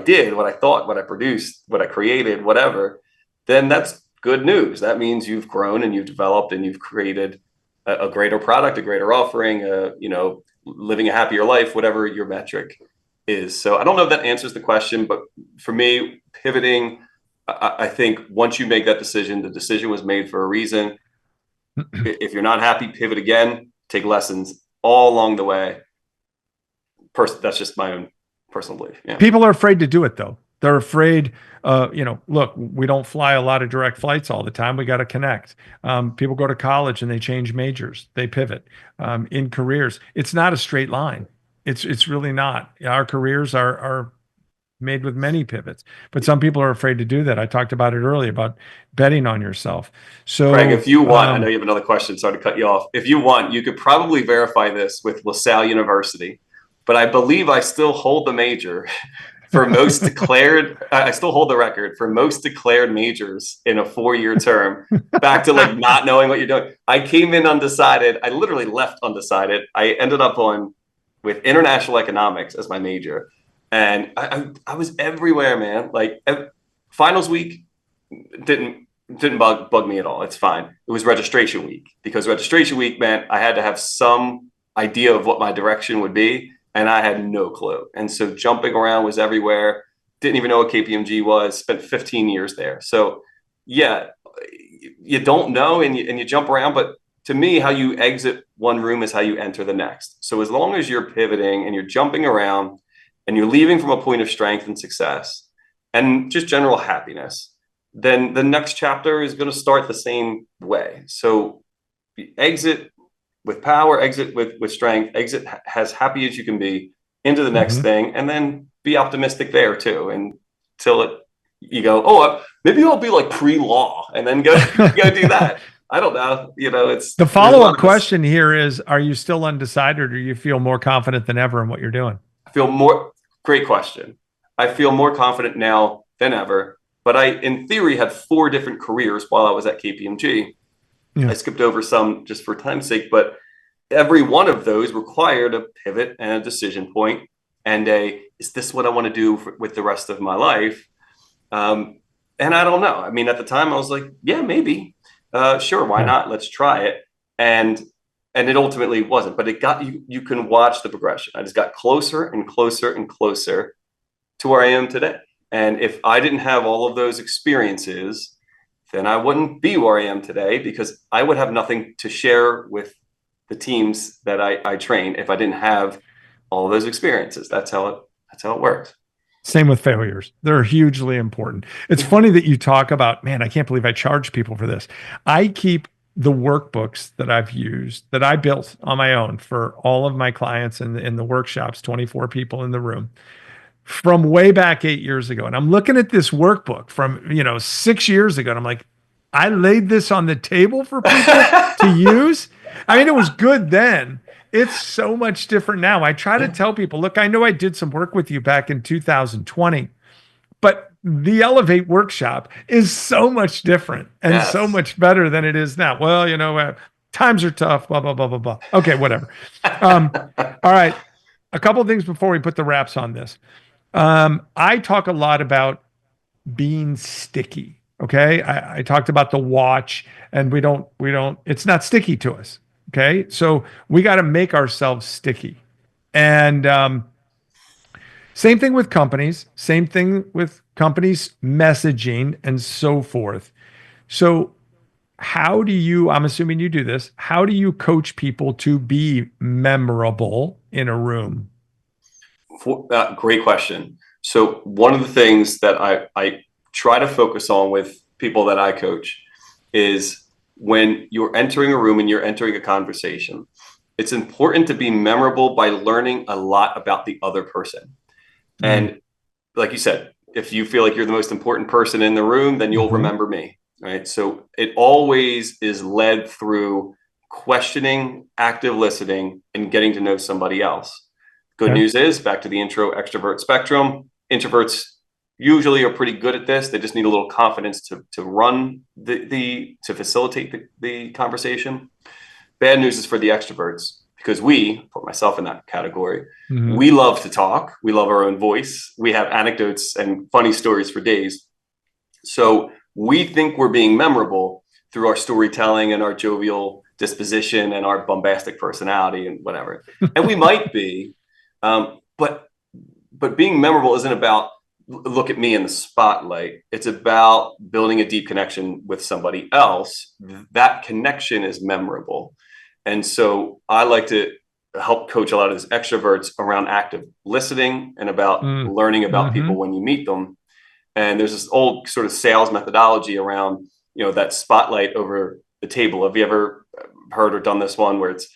did, what I thought, what I produced, what I created, whatever, then that's good news. That means you've grown and you've developed and you've created a greater product, a greater offering, living a happier life, whatever your metric is. So I don't know if that answers the question, but for me, pivoting, I think once you make that decision, the decision was made for a reason. If you're not happy, pivot again, take lessons all along the way. That's just my own personal belief. Yeah. People are afraid to do it though. They're afraid, look, we don't fly a lot of direct flights all the time. We got to connect. People go to college and they change majors. They pivot in careers. It's not a straight line. It's really not. Our careers are made with many pivots, but some people are afraid to do that. I talked about it earlier about betting on yourself. So, Craig, if you want, I know you have another question. Sorry to cut you off. If you want, you could probably verify this with LaSalle University, but I believe I still hold the major for most declared. I still hold the record for most declared majors in a 4-year term. Back to like not knowing what you're doing. I came in undecided. I literally left undecided. I ended up with international economics as my major. And I was everywhere, man. Like finals week didn't bug me at all. It's fine. It was registration week, because registration week meant I had to have some idea of what my direction would be, and I had no clue. And so jumping around was everywhere. Didn't even know what KPMG was. Spent 15 years there. So yeah, you don't know, and you jump around. But to me, how you exit one room is how you enter the next. So as long as you're pivoting and you're jumping around, and you're leaving from a point of strength and success and just general happiness, then the next chapter is going to start the same way. So exit with power, exit with strength, exit as happy as you can be into the next thing, and then be optimistic there too. Until you go, maybe I'll be like pre-law, and then go do that. I don't know. It's the follow-up question here is, are you still undecided, or do you feel more confident than ever in what you're doing? Great question. I feel more confident now than ever, but I, in theory, had 4 different careers while I was at KPMG. Yeah. I skipped over some just for time's sake, but every one of those required a pivot and a decision point and is this what I want to do with the rest of my life? And I don't know. I mean, at the time I was like, yeah, maybe, sure. Why not? Let's try it. And it ultimately wasn't, but it got you can watch the progression. I just got closer and closer and closer to where I am today. And if I didn't have all of those experiences, then I wouldn't be where I am today, because I would have nothing to share with the teams that I train if I didn't have all of those experiences. That's how it works. Same with failures. They're hugely important. It's funny that you talk about, man, I can't believe I charge people for this. I keep the workbooks that I've used, that I built on my own for all of my clients in the workshops, 24 people in the room, from way back 8 years ago. And I'm looking at this workbook from, 6 years ago. And I'm like, I laid this on the table for people to use. I mean, it was good then. It's so much different now. I try to tell people, look, I know I did some work with you back in 2020, but the Workshop is so much different and so much better than it is now. Well, times are tough, blah, blah, blah, blah, blah. Okay, whatever. All right. A couple of things before we put the wraps on this. I talk a lot about being sticky. Okay. I talked about the watch, and it's not sticky to us. Okay. So we got to make ourselves sticky. And, same thing with companies, messaging and so forth. So how do you, I'm assuming you do this, how do you coach people to be memorable in a room? Great question. So one of the things that I try to focus on with people that I coach is, when you're entering a room and you're entering a conversation, it's important to be memorable by learning a lot about the other person. And like you said, if you feel like you're the most important person in the room, then you'll remember me, right? So it always is led through questioning, active listening, and getting to know somebody else. Good news is, back to the intro extrovert spectrum, introverts usually are pretty good at this. They just need a little confidence to run to facilitate the conversation. Bad news is for the extroverts, because we, put myself in that category, we love to talk. We love our own voice. We have anecdotes and funny stories for days. So we think we're being memorable through our storytelling and our jovial disposition and our bombastic personality and whatever. And we might be, but being memorable isn't about look at me in the spotlight. It's about building a deep connection with somebody else. That connection is memorable. And so I like to help coach a lot of these extroverts around active listening and about learning about people when you meet them. And there's this old sort of sales methodology around, that spotlight over the table. Have you ever heard or done this one where it's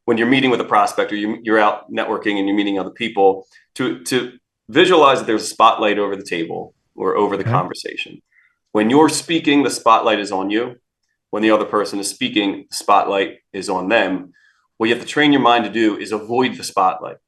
when you're meeting with a prospect or you're out networking and you're meeting other people, to visualize that there's a spotlight over the table or over the conversation. When you're speaking, the spotlight is on you. When the other person is speaking, the spotlight is on them. What you have to train your mind to do is avoid the spotlight,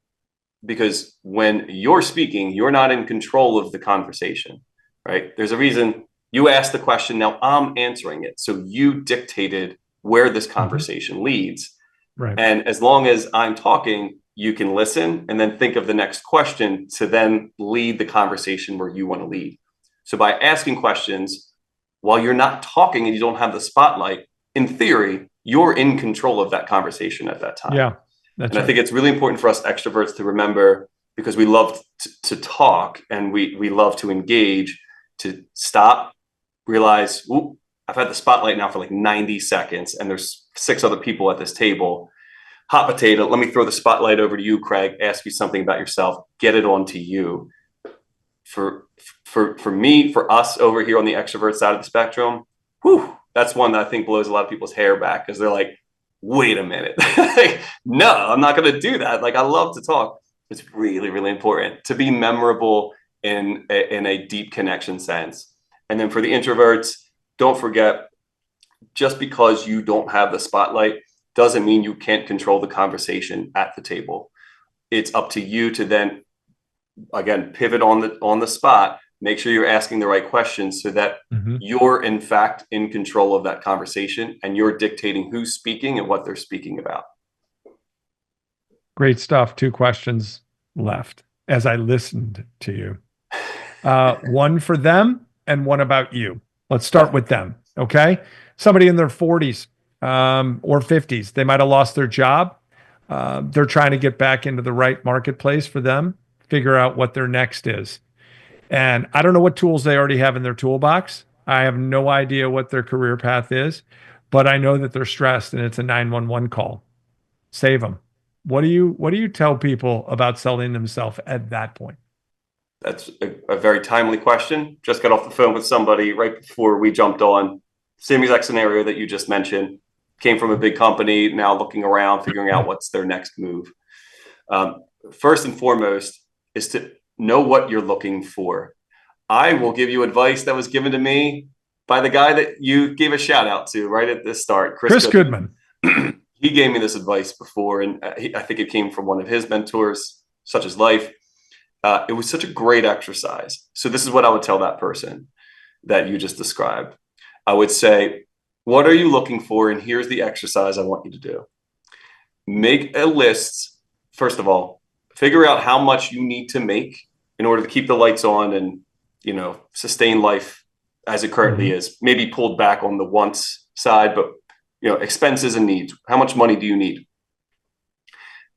because when you're speaking, you're not in control of the conversation, right? There's a reason you asked the question. Now I'm answering it. So you dictated where this conversation leads. Right. And as long as I'm talking, you can listen and then think of the next question to then lead the conversation where you want to lead. So by asking questions while you're not talking and you don't have the spotlight, in theory, you're in control of that conversation at that time. Yeah, that's right. I think it's really important for us extroverts to remember, because we love to talk and we love to engage, to stop, realize, ooh, I've had the spotlight now for like 90 seconds and there's 6 other people at this table. Hot potato, let me throw the spotlight over to you, Kraig, ask you something about yourself, get it onto you. For me, for us over here on the extrovert side of the spectrum, that's one that I think blows a lot of people's hair back, because they're like, wait a minute. No, I'm not going to do that. Like, I love to talk. It's really, really important to be memorable in a deep connection sense. And then for the introverts, don't forget, just because you don't have the spotlight doesn't mean you can't control the conversation at the table. It's up to you to then, again, pivot on the spot, make sure you're asking the right questions so that you're in fact in control of that conversation and you're dictating who's speaking and what they're speaking about. Great stuff. 2 questions left as I listened to you. One for them and one about you. Let's start with them. Okay. Somebody in their 40s or 50s, they might have lost their job. They're trying to get back into the right marketplace for them, figure out what their next is. And I don't know what tools they already have in their toolbox. I have no idea what their career path is, but I know that they're stressed and it's a 911 call. Save them. What do you tell people about selling themselves at that point? That's a very timely question. Just got off the phone with somebody right before we jumped on. Same exact scenario that you just mentioned. Came from a big company, now looking around, figuring out what's their next move. First and foremost is to know what you're looking for. I will give you advice that was given to me by the guy that you gave a shout out to right at the start, Chris Goodman. He gave me this advice before, and I think it came from one of his mentors, such as life. It was such a great exercise. So this is what I would tell that person that you just described. I would say, what are you looking for? And here's the exercise I want you to do. Make a list. First of all, figure out how much you need to make in order to keep the lights on and, sustain life as it currently is. Maybe pulled back on the wants side, but, expenses and needs. How much money do you need?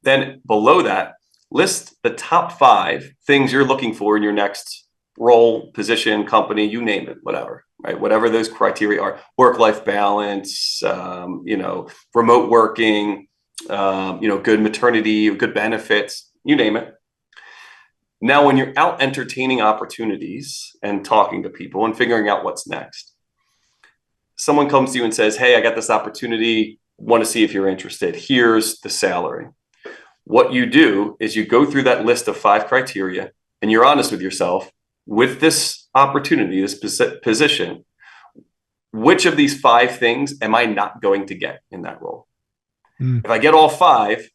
Then below that, list the top 5 things you're looking for in your next role, position, company, you name it, whatever, right? Whatever those criteria are, work-life balance, remote working, good maternity, good benefits, you name it. Now, when you're out entertaining opportunities and talking to people and figuring out what's next, someone comes to you and says, hey, I got this opportunity, want to see if you're interested. Here's the salary. What you do is you go through that list of 5 criteria and you're honest with yourself, with this opportunity, this position, which of these 5 things am I not going to get in that role? If I get all 5,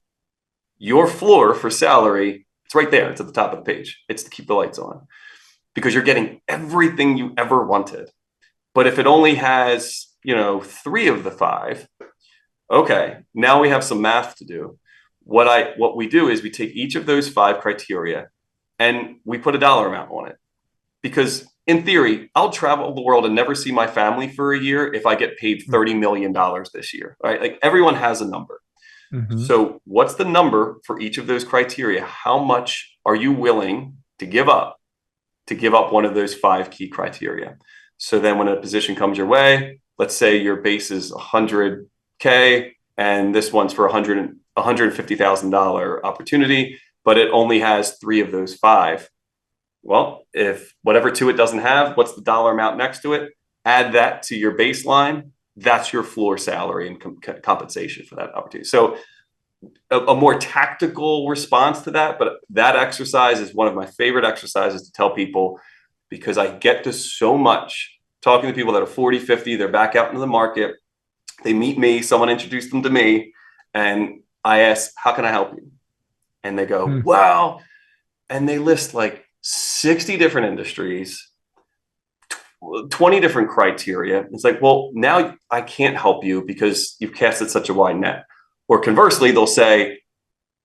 your floor for salary, it's right there. It's at the top of the page. It's to keep the lights on, because you're getting everything you ever wanted. But if it only has, 3 of the 5, okay, now we have some math to do. What we do is we take each of those 5 criteria and we put a dollar amount on it. Because in theory, I'll travel the world and never see my family for a year if I get paid $30 million this year, right? Like, everyone has a number. So what's the number for each of those criteria? How much are you willing to give up one of those 5 key criteria? So then when a position comes your way, let's say your base is $100K and this one's for $150,000 opportunity, but it only has 3 of those 5. Well, if whatever 2 it doesn't have, what's the dollar amount next to it? Add that to your baseline. That's your floor salary and compensation for that opportunity. So a more tactical response to that, but that exercise is one of my favorite exercises to tell people, because I get to so much talking to people that are 40, 50, they're back out into the market. They meet me, someone introduced them to me, and I ask, how can I help you? And they go, wow. And they list like 60 different industries, 20 different criteria. It's like, well, now I can't help you because you've casted such a wide net. Or conversely, they'll say,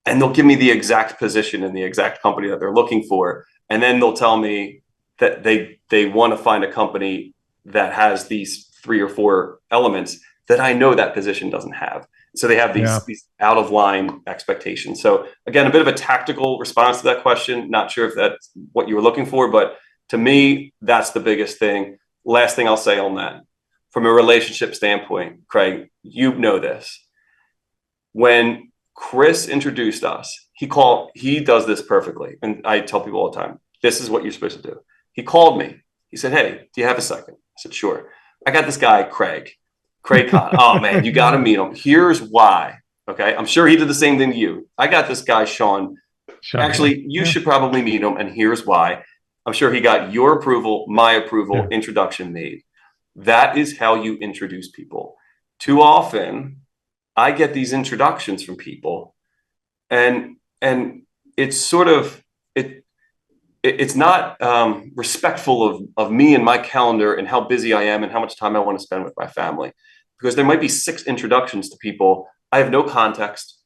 and they'll give me the exact position in the exact company that they're looking for. And then they'll tell me that they want to find a company that has these 3 or 4 elements that I know that position doesn't have. So they have these out of line expectations. So again, a bit of a tactical response to that question. Not sure if that's what you were looking for, but to me, that's the biggest thing. Last thing I'll say on that, from a relationship standpoint, Kraig, you know this. When Chris introduced us, he does this perfectly. And I tell people all the time, this is what you're supposed to do. He called me. He said, hey, do you have a second? I said, sure. I got this guy, Kraig Kahn. Oh man, you got to meet him. Here's why. Okay. I'm sure he did the same thing to you. I got this guy, Sean. Actually, you should probably meet him. And here's why. I'm sure he got your approval, my approval, introduction made. That is how you introduce people. Too often, I get these introductions from people, and it's sort of it's not respectful of me and my calendar and how busy I am and how much time I want to spend with my family, because there might be 6 introductions to people. I have no context.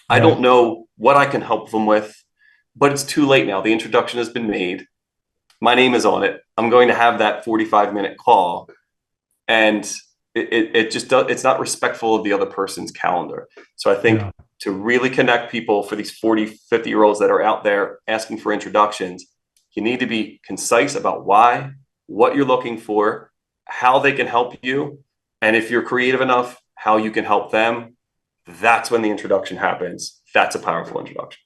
I don't know what I can help them with, but it's too late now. The introduction has been made. My name is on it. I'm going to have that 45-minute call, and it's not respectful of the other person's calendar. So I think to really connect people for these 40, 50-year-olds that are out there asking for introductions, you need to be concise about why, what you're looking for, how they can help you, and if you're creative enough, how you can help them. That's when the introduction happens. That's a powerful introduction.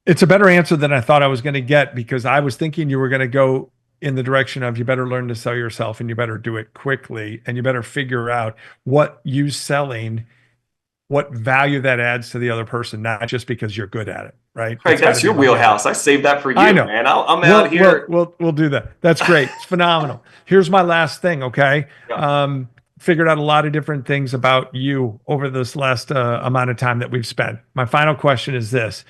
It's a better answer than I thought I was going to get, because I was thinking you were going to go in the direction of, you better learn to sell yourself and you better do it quickly, and you better figure out what you selling, what value that adds to the other person, not just because you're good at it, right? Kraig, that's your wheelhouse. I saved that for you, I know. Man. I'm out here. We'll do that. That's great. It's phenomenal. Here's my last thing, okay? Figured out a lot of different things about you over this last amount of time that we've spent. My final question is this.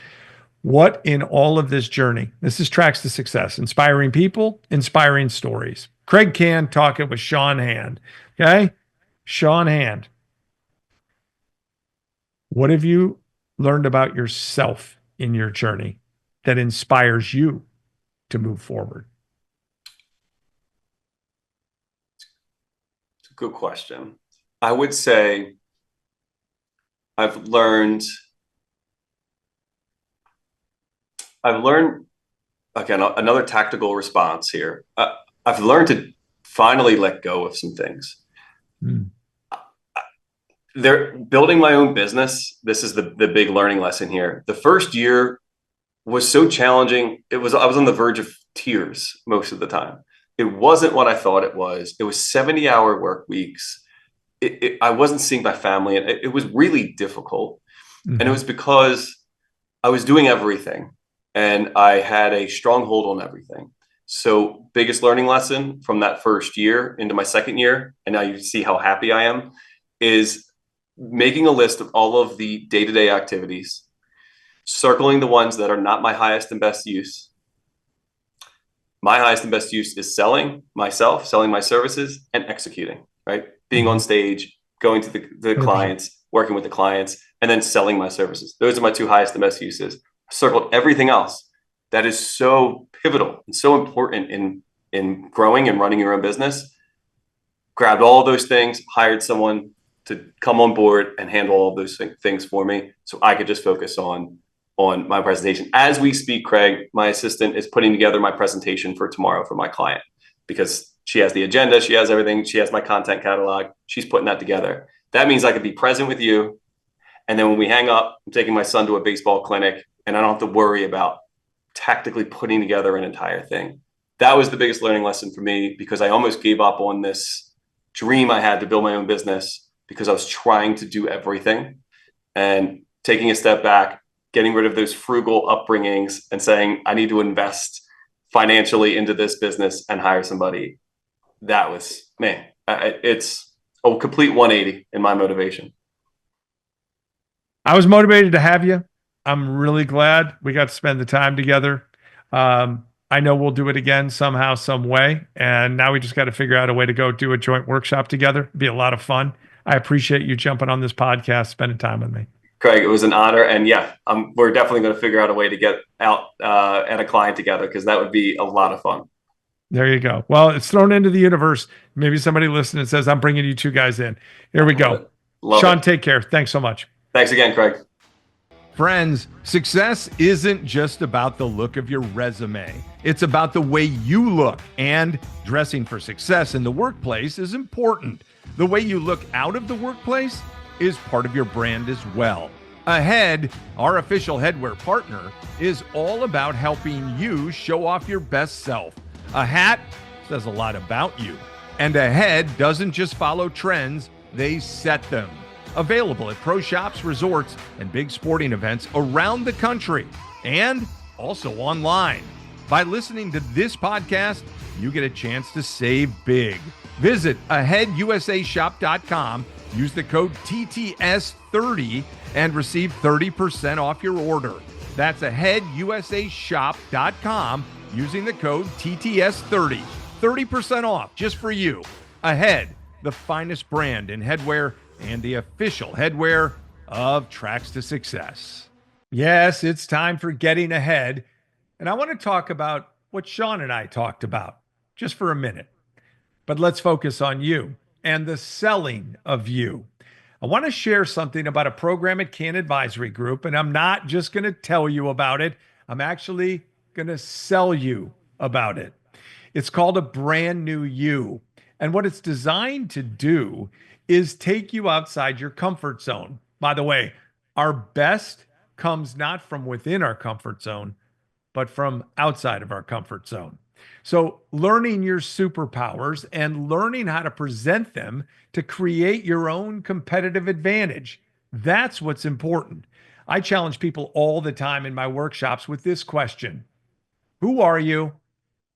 What in all of this journey, this is Tracks to Success, inspiring people, inspiring stories. Kraig Kahn talking with Sean Hand, okay? Sean Hand. What have you learned about yourself in your journey that inspires you to move forward? It's a good question. I would say I've learned, again, another tactical response here. I've learned to finally let go of some things. They're building my own business. This is the big learning lesson here. The first year was so challenging. I was on the verge of tears most of the time. It wasn't what I thought it was. It was 70-hour work weeks. I wasn't seeing my family, and it was really difficult. And it was because I was doing everything. and I had a stronghold on everything. So biggest learning lesson from that first year into my second year, and now you see how happy I am, is making a list of all of the day-to-day activities, circling the ones that are not my highest and best use. My highest and best use is selling myself, selling my services, and executing, right? Being on stage, going to the clients, working with the clients, and then selling my services. Those are my two highest and best uses. I circled everything else that is so pivotal and so important in growing and running your own business. Grabbed all of those things, hired someone to come on board and handle all of those things for me, so I could just focus on my presentation. As we speak, Kraig, my assistant is putting together my presentation for tomorrow for my client, because she has the agenda, she has everything, she has my content catalog, she's putting that together. That means I could be present with you, and then when we hang up, I'm taking my son to a baseball clinic, and I don't have to worry about tactically putting together an entire thing. That was the biggest learning lesson for me, because I almost gave up on this dream I had to build my own business because I was trying to do everything. And taking a step back, getting rid of those frugal upbringings and saying, I need to invest financially into this business and hire somebody. That was, man, it's a complete 180 in my motivation. I was motivated to have you. I'm really glad we got to spend the time together. I know we'll do it again somehow, some way. And now we just got to figure out a way to go do a joint workshop together. It'd be a lot of fun. I appreciate you jumping on this podcast, spending time with me. Kraig, it was an honor. And yeah, we're definitely going to figure out a way to get out at a client together, because that would be a lot of fun. There you go. Well, it's thrown into the universe. Maybe somebody listening says, I'm bringing you two guys in. Here we go. Sean, take care. Thanks so much. Thanks again, Kraig. Friends, success isn't just about the look of your resume. It's about the way you look, and dressing for success in the workplace is important. The way you look out of the workplace is part of your brand as well. Ahead, our official headwear partner, is all about helping you show off your best self. A hat says a lot about you, and Ahead doesn't just follow trends, they set them. Available at pro shops, resorts, and big sporting events around the country, and also online. By listening to this podcast, you get a chance to save big. Visit aheadusashop.com, use the code TTS30, and receive 30% off your order. That's aheadusashop.com, using the code TTS30. 30% off just for you. Ahead, the finest brand in headwear and the official headwear of Tracks to Success. Yes, it's time for getting ahead. And I want to talk about what Sean and I talked about just for a minute. But let's focus on you and the selling of you. I want to share something about a program at Can Advisory Group, and I'm not just going to tell you about it. I'm actually going to sell you about it. It's called A Brand New You. And what it's designed to do is take you outside your comfort zone. By the way, our best comes not from within our comfort zone, but from outside of our comfort zone. So learning your superpowers and learning how to present them to create your own competitive advantage. That's what's important. I challenge people all the time in my workshops with this question: who are you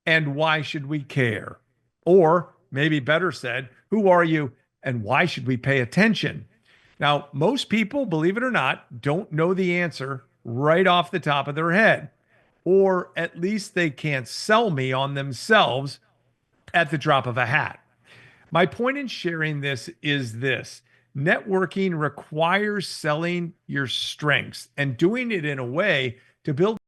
and why should we care? Or maybe better said, who are you and why should we pay attention? Now, most people, believe it or not, don't know the answer right off the top of their head, or at least they can't sell me on themselves at the drop of a hat. My point in sharing this is this: networking requires selling your strengths and doing it in a way to build